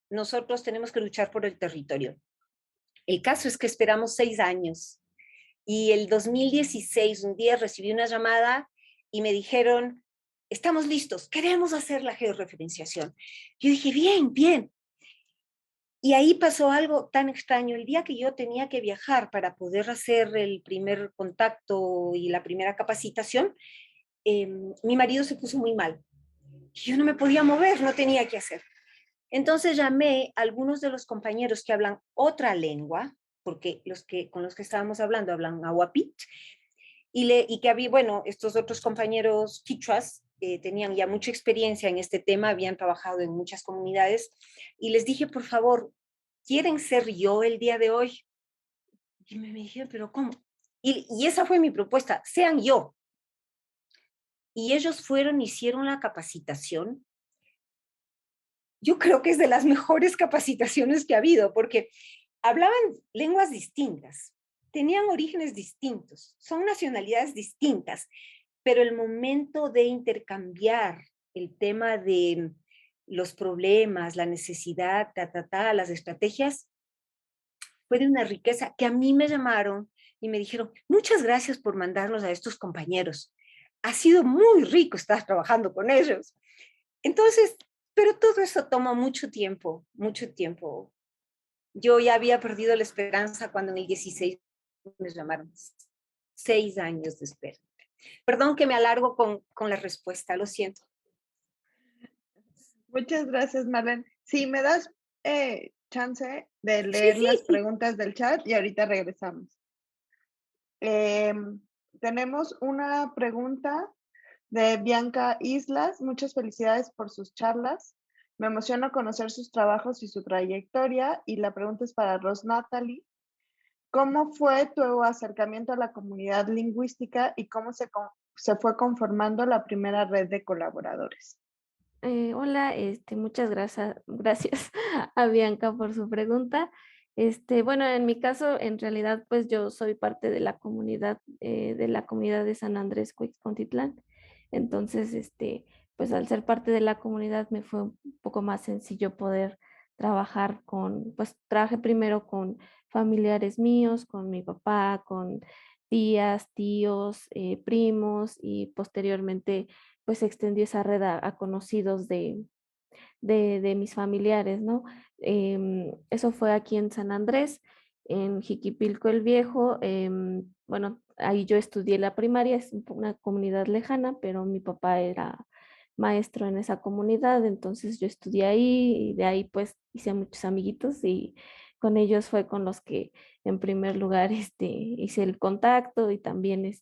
nosotros tenemos que luchar por el territorio. El caso es que esperamos 6 años y el 2016 un día recibí una llamada y me dijeron, estamos listos, queremos hacer la georreferenciación. Yo dije, bien, bien. Y ahí pasó algo tan extraño. El día que yo tenía que viajar para poder hacer el primer contacto y la primera capacitación, mi marido se puso muy mal. Yo no me podía mover, no tenía qué hacer. Entonces llamé a algunos de los compañeros que hablan otra lengua, porque con los que estábamos hablando hablan ahuapit, y que había, bueno, estos otros compañeros quichuas tenían ya mucha experiencia en este tema, habían trabajado en muchas comunidades, y les dije, por favor, ¿quieren ser yo el día de hoy? Y me dijeron, pero ¿cómo? Y esa fue mi propuesta, sean yo. Y ellos fueron, hicieron la capacitación. Yo creo que es de las mejores capacitaciones que ha habido, porque hablaban lenguas distintas, tenían orígenes distintos, son nacionalidades distintas, pero el momento de intercambiar el tema de los problemas, la necesidad, las estrategias, fue de una riqueza que a mí me llamaron y me dijeron, muchas gracias por mandarnos a estos compañeros. Ha sido muy rico estar trabajando con ellos. Entonces, pero todo eso toma mucho tiempo, mucho tiempo. Yo ya había perdido la esperanza cuando en el 16 me llamaron. 6 años de espera. Perdón que me alargo con la respuesta, lo siento. Muchas gracias, Marlene. Si me das chance de Sí, leer sí, las sí. preguntas del chat y ahorita regresamos. Tenemos una pregunta de Bianca Islas. Muchas felicidades por sus charlas. Me emociona conocer sus trabajos y su trayectoria. Y la pregunta es para Ros Natalie. ¿Cómo fue tu acercamiento a la comunidad lingüística y cómo se fue conformando la primera red de colaboradores? Hola, muchas gracias a Bianca por su pregunta. Bueno, en mi caso, en realidad, pues yo soy parte de la comunidad de San Andrés Cuixpontitlán. Entonces, pues al ser parte de la comunidad me fue un poco más sencillo poder trabajar pues trabajé primero con familiares míos, con mi papá, con tías, tíos, primos y posteriormente pues se extendió esa red a conocidos de mis familiares, ¿no? Eso fue aquí en San Andrés, en Jiquipilco el Viejo. Bueno, ahí yo estudié la primaria, es una comunidad lejana, pero mi papá era maestro en esa comunidad, entonces yo estudié ahí y de ahí pues hice muchos amiguitos y con ellos fue con los que en primer lugar hice el contacto y también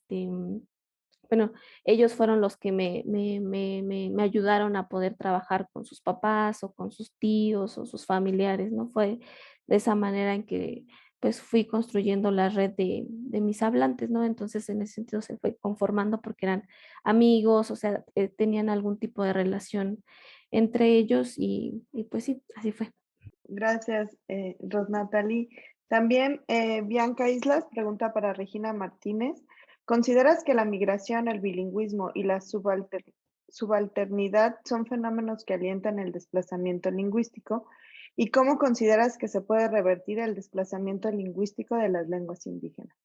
bueno, ellos fueron los que me ayudaron a poder trabajar con sus papás o con sus tíos o sus familiares, ¿no? Fue de esa manera en que pues fui construyendo la red de mis hablantes, ¿no? Entonces en ese sentido se fue conformando porque eran amigos, o sea, tenían algún tipo de relación entre ellos y pues sí, así fue. Gracias, Ros Natalie. También Bianca Islas pregunta para Regina Martínez. ¿Consideras que la migración, el bilingüismo y la subalternidad son fenómenos que alientan el desplazamiento lingüístico? ¿Y cómo consideras que se puede revertir el desplazamiento lingüístico de las lenguas indígenas?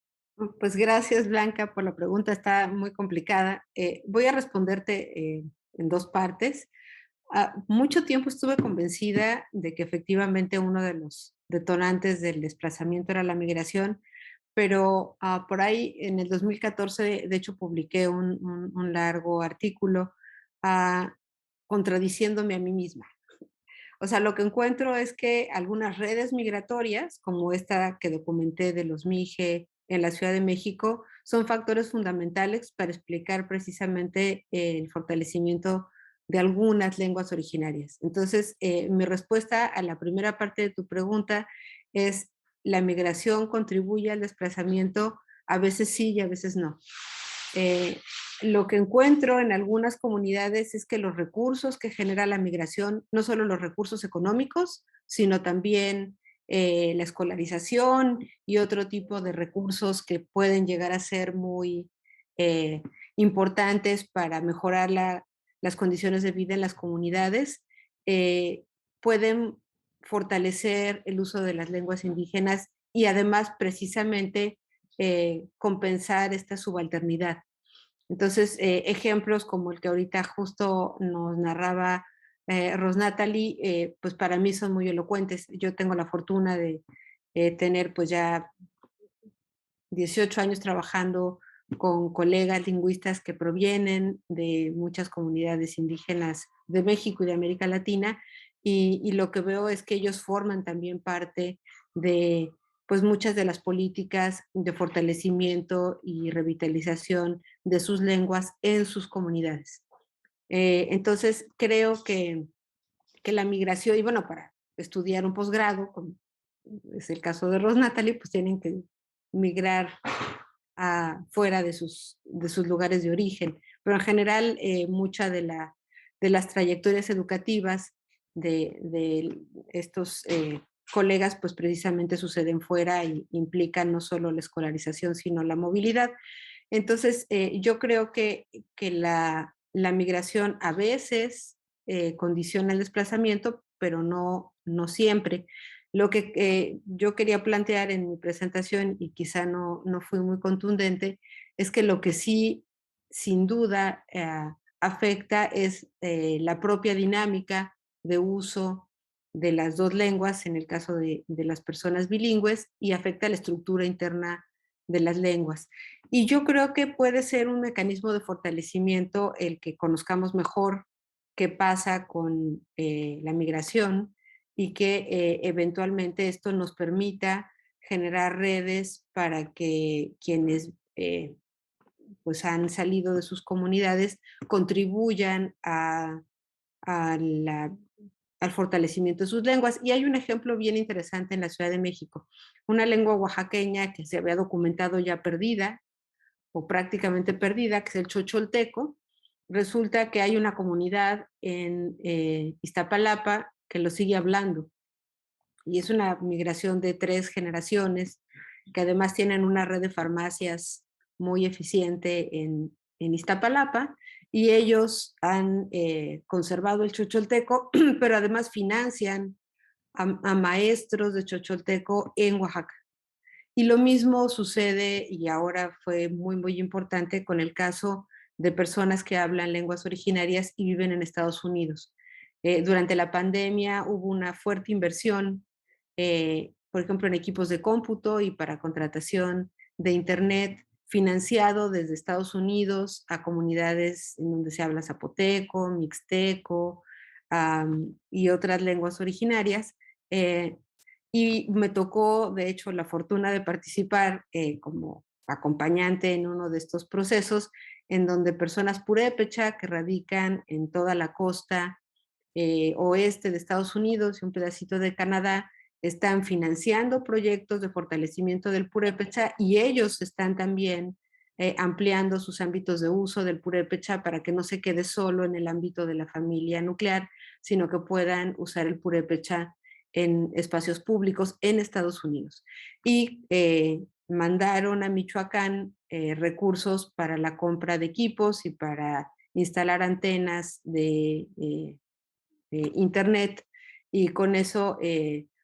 Pues gracias, Blanca, por la pregunta. Está muy complicada. Voy a responderte en dos partes. Mucho tiempo estuve convencida de que efectivamente uno de los detonantes del desplazamiento era la migración, pero por ahí en el 2014, de hecho, publiqué un largo artículo contradiciéndome a mí misma. O sea, lo que encuentro es que algunas redes migratorias, como esta que documenté de los Mije en la Ciudad de México, son factores fundamentales para explicar precisamente el fortalecimiento de algunas lenguas originarias. Entonces, mi respuesta a la primera parte de tu pregunta es, la migración contribuye al desplazamiento, a veces sí y a veces no. Lo que encuentro en algunas comunidades es que los recursos que genera la migración, no solo los recursos económicos, sino también la escolarización y otro tipo de recursos que pueden llegar a ser muy importantes para mejorar las condiciones de vida en las comunidades, pueden fortalecer el uso de las lenguas indígenas y además precisamente compensar esta subalternidad. Entonces, ejemplos como el que ahorita justo nos narraba Ros Natalie, pues para mí son muy elocuentes. Yo tengo la fortuna de tener pues ya 18 años trabajando con colegas lingüistas que provienen de muchas comunidades indígenas de México y de América Latina, y lo que veo es que ellos forman también parte de pues muchas de las políticas de fortalecimiento y revitalización de sus lenguas en sus comunidades. Entonces, creo que la migración, y bueno, para estudiar un posgrado, como es el caso de Rose Natalie, pues tienen que migrar fuera de sus lugares de origen. Pero en general, mucha de las trayectorias educativas de estos colegas, pues precisamente suceden fuera y implican no solo la escolarización, sino la movilidad. Entonces, yo creo que la migración a veces condiciona el desplazamiento, pero no siempre. Lo que yo quería plantear en mi presentación, y quizá no fui muy contundente, es que lo que sí, sin duda, afecta es la propia dinámica de uso de las dos lenguas, en el caso de las personas bilingües, y afecta la estructura interna de las lenguas. Y yo creo que puede ser un mecanismo de fortalecimiento el que conozcamos mejor qué pasa con la migración y que eventualmente esto nos permita generar redes para que quienes pues han salido de sus comunidades contribuyan al fortalecimiento de sus lenguas. Y hay un ejemplo bien interesante en la Ciudad de México, una lengua oaxaqueña que se había documentado ya perdida o prácticamente perdida, que es el chocholteco. Resulta que hay una comunidad en Iztapalapa que lo sigue hablando, y es una migración de 3 generaciones que además tienen una red de farmacias muy eficiente en Iztapalapa, y ellos han conservado el chocholteco, pero además financian a maestros de chocholteco en Oaxaca. Y lo mismo sucede, y ahora fue muy, muy importante, con el caso de personas que hablan lenguas originarias y viven en Estados Unidos. Durante la pandemia hubo una fuerte inversión, por ejemplo, en equipos de cómputo y para contratación de Internet, financiado desde Estados Unidos a comunidades en donde se habla zapoteco, mixteco y otras lenguas originarias. Y me tocó, de hecho, la fortuna de participar como acompañante en uno de estos procesos, en donde personas purépecha que radican en toda la costa oeste de Estados Unidos y un pedacito de Canadá están financiando proyectos de fortalecimiento del purépecha, y ellos están también ampliando sus ámbitos de uso del purépecha para que no se quede solo en el ámbito de la familia nuclear, sino que puedan usar el purépecha en espacios públicos en Estados Unidos. Y mandaron a Michoacán recursos para la compra de equipos y para instalar antenas de Internet, y con eso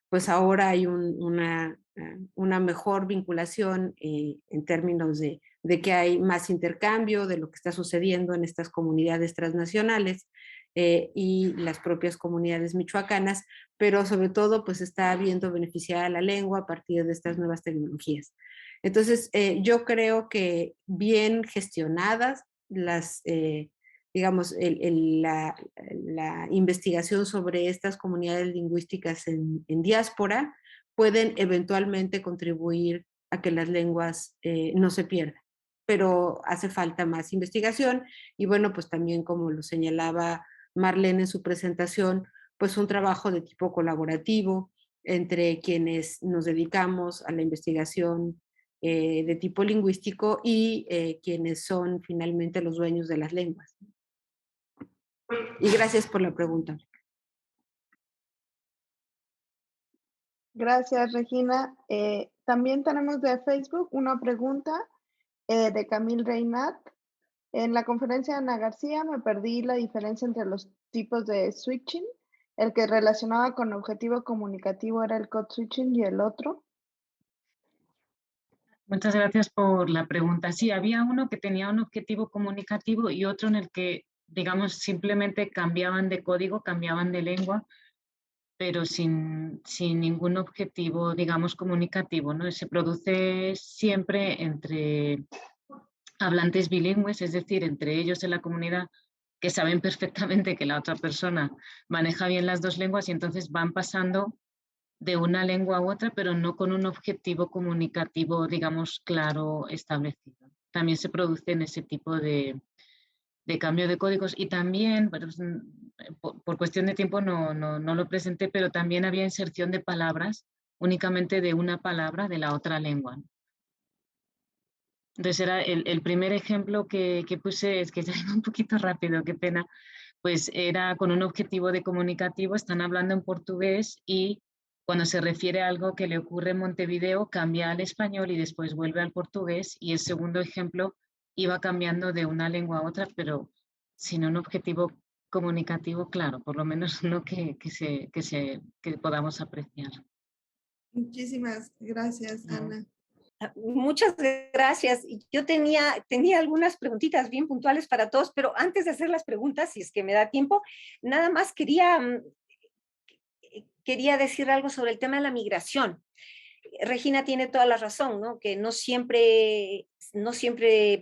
pues ahora hay una mejor vinculación en términos de que hay más intercambio de lo que está sucediendo en estas comunidades transnacionales y las propias comunidades michoacanas, pero sobre todo pues está viendo beneficiada la lengua a partir de estas nuevas tecnologías. Entonces, yo creo que bien gestionadas las digamos, la investigación sobre estas comunidades lingüísticas en diáspora pueden eventualmente contribuir a que las lenguas no se pierdan. Pero hace falta más investigación y bueno, pues también como lo señalaba Marlene en su presentación, pues un trabajo de tipo colaborativo entre quienes nos dedicamos a la investigación de tipo lingüístico y quienes son finalmente los dueños de las lenguas. Y gracias por la pregunta. Gracias, Regina. También tenemos de Facebook una pregunta de Camil Reinat. En la conferencia de Ana García me perdí la diferencia entre los tipos de switching. El que relacionaba con objetivo comunicativo era el code switching y el otro. Muchas gracias por la pregunta. Sí, había uno que tenía un objetivo comunicativo y otro en el que, digamos, simplemente cambiaban de código, cambiaban de lengua, pero sin ningún objetivo, digamos, comunicativo, ¿no? Se produce siempre entre hablantes bilingües, es decir, entre ellos en la comunidad, que saben perfectamente que la otra persona maneja bien las dos lenguas y entonces van pasando de una lengua a otra, pero no con un objetivo comunicativo, digamos, claro, establecido. También se producen ese tipo de cambio de códigos y también, pues, por cuestión de tiempo no lo presenté, pero también había inserción de palabras únicamente de una palabra de la otra lengua. Entonces era el primer ejemplo que puse, es que ya iba un poquito rápido, qué pena, pues era con un objetivo de comunicativo, están hablando en portugués y cuando se refiere a algo que le ocurre en Montevideo, cambia al español y después vuelve al portugués y el segundo ejemplo iba cambiando de una lengua a otra, pero sin un objetivo comunicativo claro, por lo menos uno que podamos apreciar. Muchísimas gracias, No. Ana. Muchas gracias. Yo tenía algunas preguntitas bien puntuales para todos, pero antes de hacer las preguntas, si es que me da tiempo, nada más quería decir algo sobre el tema de la migración. Regina tiene toda la razón, ¿no? Que no siempre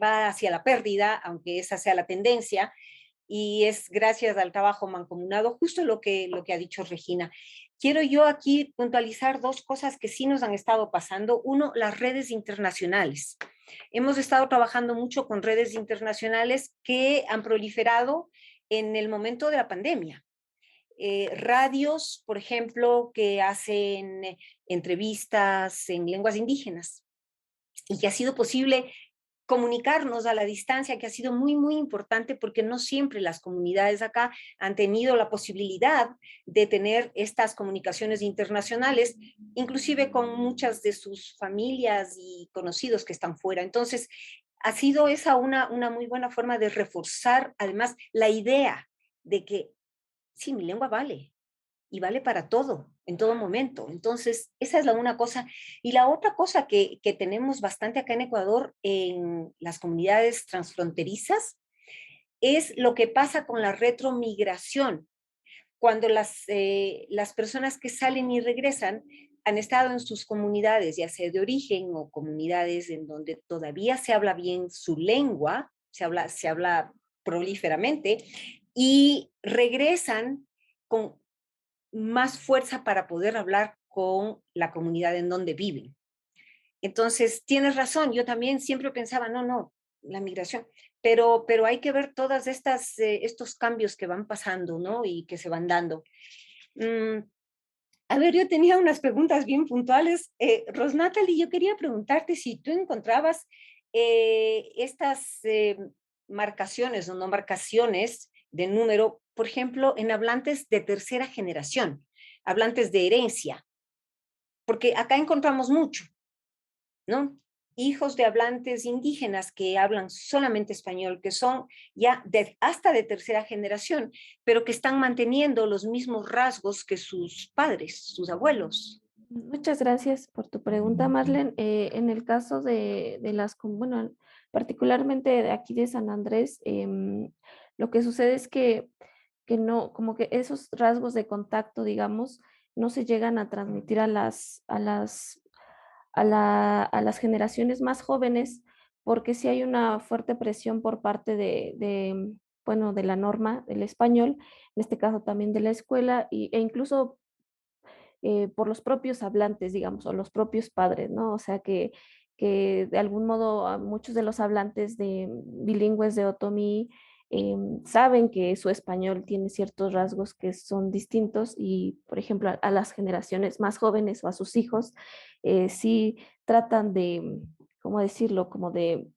va hacia la pérdida, aunque esa sea la tendencia, y es gracias al trabajo mancomunado, justo lo que ha dicho Regina. Quiero yo aquí puntualizar dos cosas que sí nos han estado pasando. Uno, las redes internacionales. Hemos estado trabajando mucho con redes internacionales que han proliferado en el momento de la pandemia. Radios, por ejemplo, que hacen entrevistas en lenguas indígenas y que ha sido posible comunicarnos a la distancia, que ha sido muy, muy importante porque no siempre las comunidades acá han tenido la posibilidad de tener estas comunicaciones internacionales, inclusive con muchas de sus familias y conocidos que están fuera. Entonces, ha sido esa una muy buena forma de reforzar además la idea de que sí, mi lengua vale y vale para todo, en todo momento. Entonces, esa es la una cosa. Y la otra cosa que tenemos bastante acá en Ecuador, en las comunidades transfronterizas, es lo que pasa con la retromigración. Cuando las personas que salen y regresan han estado en sus comunidades, ya sea de origen o comunidades en donde todavía se habla bien su lengua, se habla prolíferamente, y regresan con más fuerza para poder hablar con la comunidad en donde viven. Entonces, tienes razón, yo también siempre pensaba, no, la migración, pero hay que ver todas estos cambios que van pasando, ¿no? Y que se van dando. A ver, yo tenía unas preguntas bien puntuales. Rosnatalie, yo quería preguntarte si tú encontrabas estas marcaciones o no marcaciones de número, por ejemplo, en hablantes de tercera generación, hablantes de herencia, porque acá encontramos mucho, ¿no? Hijos de hablantes indígenas que hablan solamente español, que son ya hasta de tercera generación, pero que están manteniendo los mismos rasgos que sus padres, sus abuelos. Muchas gracias por tu pregunta, Marlene. En el caso de bueno, particularmente de aquí de San Andrés, lo que sucede es que no, como que esos rasgos de contacto, digamos, no se llegan a transmitir a las generaciones más jóvenes, porque sí hay una fuerte presión por parte bueno, de la norma del español, en este caso también de la escuela, e incluso por los propios hablantes, digamos, o los propios padres, ¿no? O sea que de algún modo muchos de los hablantes bilingües de Otomí saben que su español tiene ciertos rasgos que son distintos y, por ejemplo, a las generaciones más jóvenes o a sus hijos, sí tratan de, ¿cómo decirlo? Como de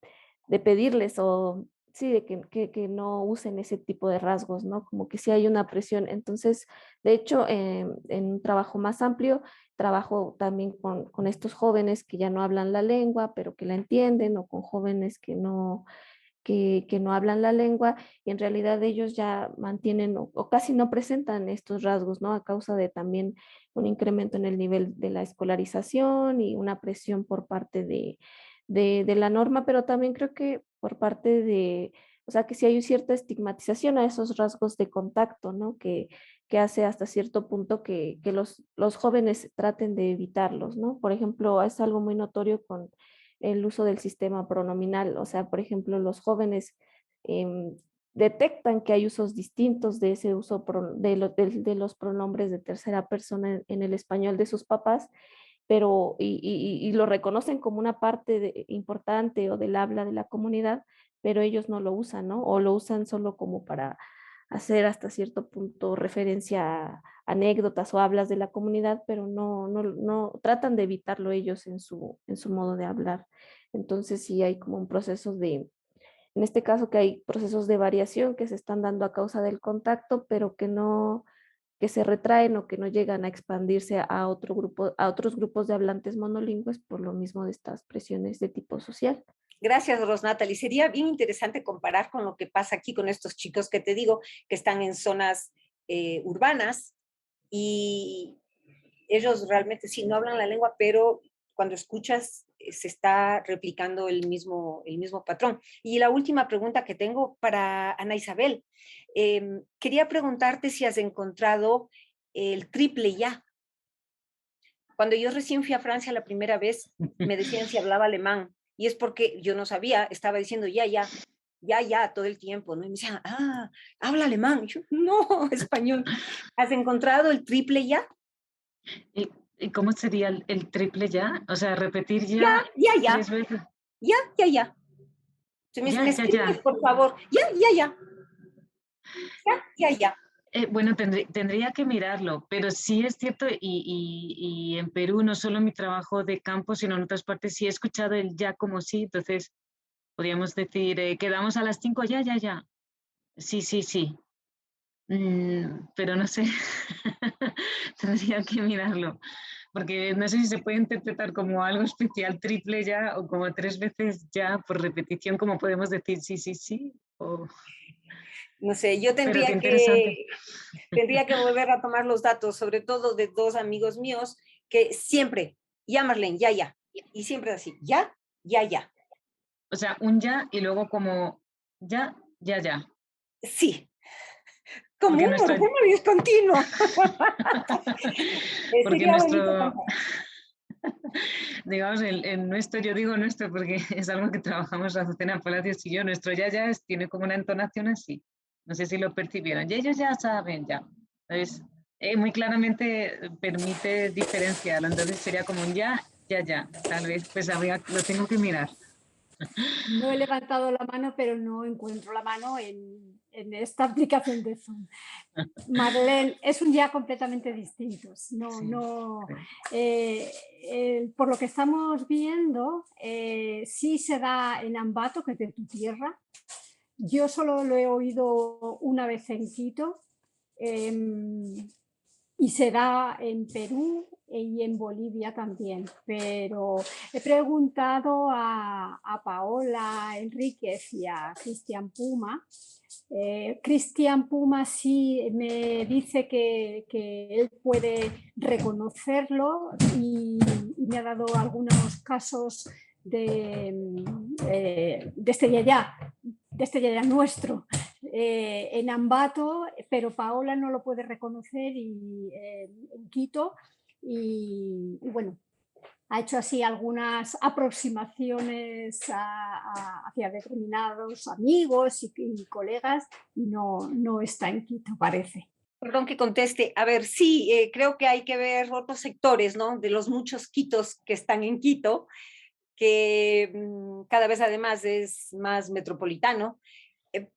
pedirles o sí, de que no usen ese tipo de rasgos, ¿no? Como que sí hay una presión. Entonces, de hecho, en un trabajo más amplio, trabajo también con estos jóvenes que ya no hablan la lengua, pero que la entienden, o con jóvenes que no hablan la lengua, y en realidad ellos ya mantienen o casi no presentan estos rasgos, ¿no? A causa de también un incremento en el nivel de la escolarización y una presión por parte de la norma, pero también creo que por parte o sea, que sí hay cierta estigmatización a esos rasgos de contacto, ¿no? Que hace hasta cierto punto que los jóvenes traten de evitarlos, ¿no? Por ejemplo, es algo muy notorio con el uso del sistema pronominal, o sea, por ejemplo, los jóvenes detectan que hay usos distintos de ese uso de los pronombres de tercera persona en el español de sus papás, pero y lo reconocen como una parte importante o del habla de la comunidad, pero ellos no lo usan, ¿no? O lo usan solo como para hacer hasta cierto punto referencia a anécdotas o hablas de la comunidad, pero no tratan de evitarlo ellos en su modo de hablar. Entonces sí hay como un proceso en este caso que hay procesos de variación que se están dando a causa del contacto, pero que se retraen o que no llegan a expandirse a otros grupos de hablantes monolingües por lo mismo de estas presiones de tipo social. Gracias, Rosnatalie. Sería bien interesante comparar con lo que pasa aquí con estos chicos que te digo, que están en zonas urbanas y ellos realmente sí no hablan la lengua, pero cuando escuchas se está replicando el mismo patrón. Y la última pregunta que tengo para Ana Isabel. Quería preguntarte si has encontrado el triple ya. Cuando yo recién fui a Francia la primera vez, me decían si hablaba alemán. Y es porque yo no sabía, estaba diciendo ya, todo el tiempo, ¿no? Y me decían, habla alemán. Y yo, no, español. ¿Has encontrado el triple ya? ¿Y cómo sería el triple ya? O sea, repetir ya, ya. 3 veces. Ya. Me escribes, Ya. por favor. Ya. Bueno, tendría que mirarlo, pero sí es cierto, y en Perú no solo mi trabajo de campo, sino en otras partes sí he escuchado el ya como sí, entonces podríamos decir, quedamos a las 5, ya. Sí. Pero no sé, tendría que mirarlo, porque no sé si se puede interpretar como algo especial triple ya o como 3 veces ya por repetición, como podemos decir sí, o... No sé, yo Pero qué interesante. tendría que volver a tomar los datos, sobre todo de 2 amigos míos que siempre, ya Marlene, ya. Y siempre así, ya. O sea, un ya y luego como ya. Sí, como Porque un morfema discontinuo. porque Sería bonito nuestro, contar. digamos, en nuestro, yo digo nuestro porque es algo que trabajamos Azucena Palacios y yo, nuestro ya tiene como una entonación así. No sé si lo percibieron. Y ellos ya saben, ya. Entonces, muy claramente permite diferenciarlo. Entonces sería como un ya. Tal vez, pues lo tengo que mirar. No he levantado la mano, pero no encuentro la mano en esta aplicación de Zoom. Marlene, es un ya completamente distinto. Por lo que estamos viendo, sí se da en Ambato, que es de tu tierra. Yo solo lo he oído una vez en Quito. Y se da en Perú y en Bolivia también, pero he preguntado a Paola Enríquez y a Cristian Puma. Cristian Puma sí me dice que él puede reconocerlo y me ha dado algunos casos de este yaya nuestro. En Ambato, pero Paola no lo puede reconocer en Quito y bueno, ha hecho así algunas aproximaciones hacia determinados amigos y colegas y no está en Quito, parece. Perdón que conteste. A ver, sí, creo que hay que ver otros sectores, ¿no? De los muchos Quitos que están en Quito, que cada vez además es más metropolitano.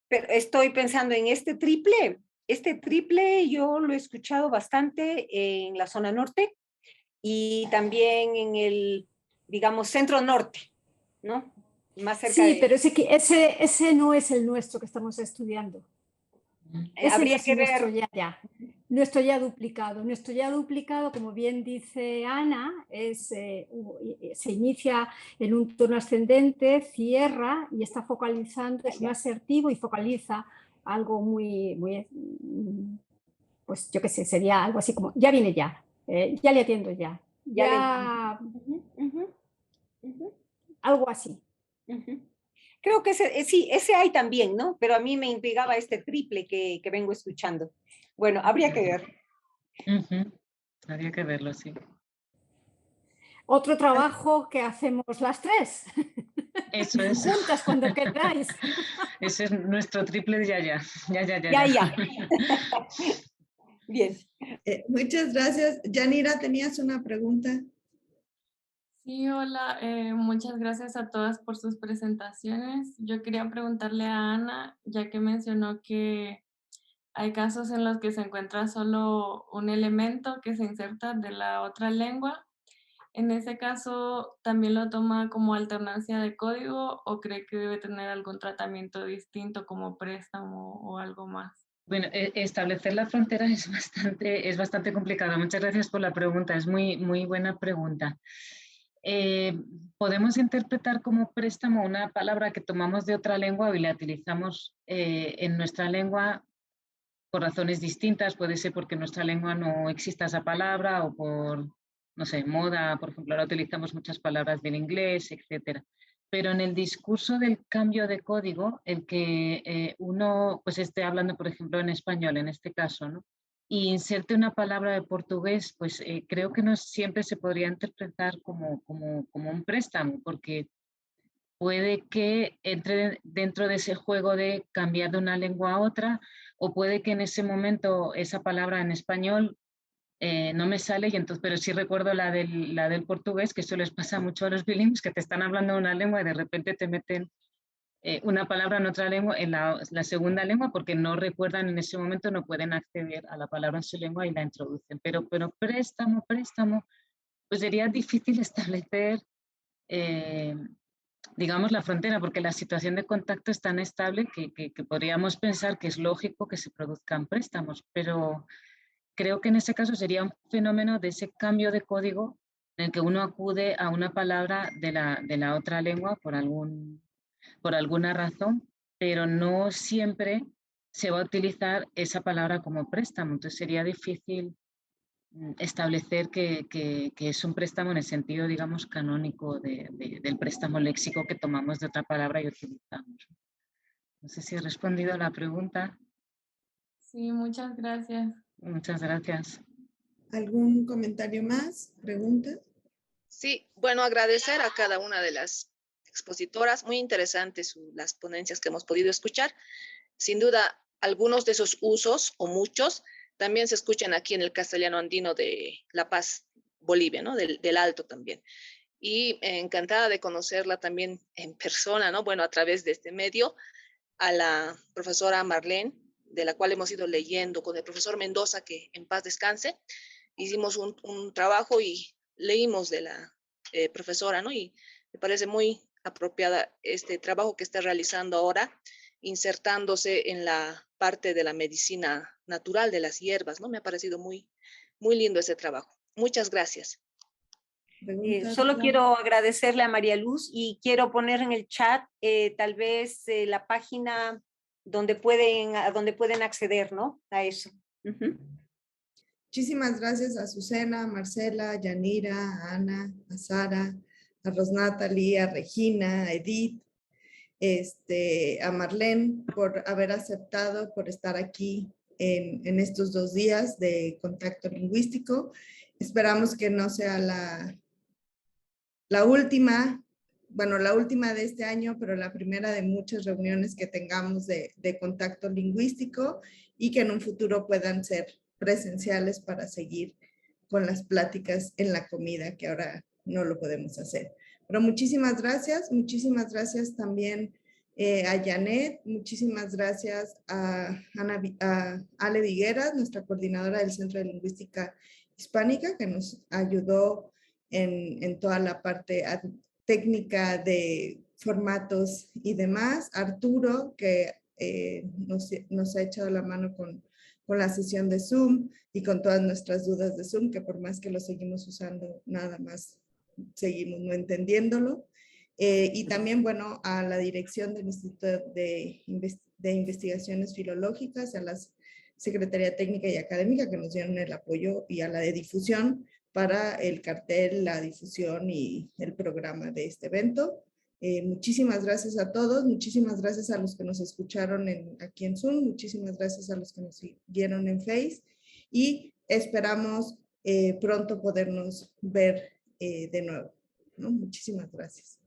Pero estoy pensando en este triple. Este triple yo lo he escuchado bastante en la zona norte y también en el, digamos, centro norte, ¿no? Más cerca sí, de... pero ese no es el nuestro que estamos estudiando. Ese habría es que nuestro ver. Nuestro ya duplicado. Nuestro ya duplicado, como bien dice Ana, se inicia en un tono ascendente, cierra y está focalizando, es un asertivo y focaliza algo muy, pues yo qué sé, sería algo así como, ya viene ya le atiendo ya. Algo así. Creo que sí, ese hay también, ¿no? Pero a mí me intrigaba este triple que vengo escuchando. Bueno, habría que ver. Habría que verlo, sí. Otro trabajo que hacemos las tres. Eso es. Juntas cuando queráis. Ese es nuestro triple de ya. Ya. Bien. Muchas gracias. Yanira, ¿tenías una pregunta? Sí, hola, muchas gracias a todas por sus presentaciones. Yo quería preguntarle a Ana, ya que mencionó que hay casos en los que se encuentra solo un elemento que se inserta de la otra lengua. En ese caso, ¿también lo toma como alternancia de código o cree que debe tener algún tratamiento distinto como préstamo o algo más? Bueno, establecer la frontera es bastante complicado. Muchas gracias por la pregunta, es muy buena pregunta. Podemos interpretar como préstamo una palabra que tomamos de otra lengua y la utilizamos en nuestra lengua por razones distintas. Puede ser porque en nuestra lengua no exista esa palabra o por, no sé, moda, por ejemplo, ahora utilizamos muchas palabras del inglés, etcétera. Pero en el discurso del cambio de código, el que uno pues esté hablando, por ejemplo, en español, en este caso, ¿no? Y inserte una palabra de portugués, pues creo que no siempre se podría interpretar como un préstamo, porque puede que entre dentro de ese juego de cambiar de una lengua a otra, o puede que en ese momento esa palabra en español no me sale, y entonces, pero sí recuerdo la del portugués, que eso les pasa mucho a los bilingües, que te están hablando una lengua y de repente te meten una palabra en otra lengua, en la segunda lengua, porque no recuerdan en ese momento, no pueden acceder a la palabra en su lengua y la introducen. Pero préstamo, pues sería difícil establecer, digamos, la frontera, porque la situación de contacto es tan estable que podríamos pensar que es lógico que se produzcan préstamos, pero creo que en ese caso sería un fenómeno de ese cambio de código en el que uno acude a una palabra de la otra lengua por alguna razón, pero no siempre se va a utilizar esa palabra como préstamo. Entonces sería difícil establecer que es un préstamo en el sentido, digamos, canónico del préstamo léxico que tomamos de otra palabra y utilizamos. No sé si he respondido a la pregunta. Sí, muchas gracias. Muchas gracias. ¿Algún comentario más? ¿Pregunta? Sí, bueno, agradecer a cada una de las expositoras. Muy interesantes las ponencias que hemos podido escuchar. Sin duda, algunos de esos usos, o muchos, también se escuchan aquí en el castellano andino de La Paz, Bolivia, ¿no? Del Alto también. Y encantada de conocerla también en persona, ¿no? Bueno, a través de este medio, a la profesora Marlene, de la cual hemos ido leyendo, con el profesor Mendoza, que en paz descanse. Hicimos un trabajo y leímos de la profesora, ¿no? Y me parece muy apropiada este trabajo que está realizando ahora, insertándose en la parte de la medicina natural de las hierbas, ¿no? Me ha parecido muy lindo ese trabajo. Muchas gracias. Solo quiero agradecerle a María Luz y quiero poner en el chat tal vez la página donde pueden acceder, ¿no? A eso. Muchísimas gracias a Azucena, a Marcela, a Yanira, a Ana, a Sara, a Rosnatalie, a Regina, a Edith, a Marlene por haber aceptado, por estar aquí en estos 2 días de contacto lingüístico. Esperamos que no sea la última, bueno, la última de este año, pero la primera de muchas reuniones que tengamos de contacto lingüístico y que en un futuro puedan ser presenciales para seguir con las pláticas en la comida, que ahora no lo podemos hacer. Pero muchísimas gracias también a Janet, muchísimas gracias a Ale Vigueras, nuestra coordinadora del Centro de Lingüística Hispánica, que nos ayudó en toda la parte técnica de formatos y demás. Arturo, que nos ha echado la mano con la sesión de Zoom y con todas nuestras dudas de Zoom, que por más que lo seguimos usando, nada más seguimos no entendiéndolo. Y también, bueno, a la dirección del Instituto de Investigaciones Filológicas, a la Secretaría Técnica y Académica que nos dieron el apoyo, y a la de difusión para el cartel, la difusión y el programa de este evento. Muchísimas gracias a todos, muchísimas gracias a los que nos escucharon aquí en Zoom, muchísimas gracias a los que nos siguieron en Face, y esperamos pronto podernos ver de nuevo, ¿no? Muchísimas gracias.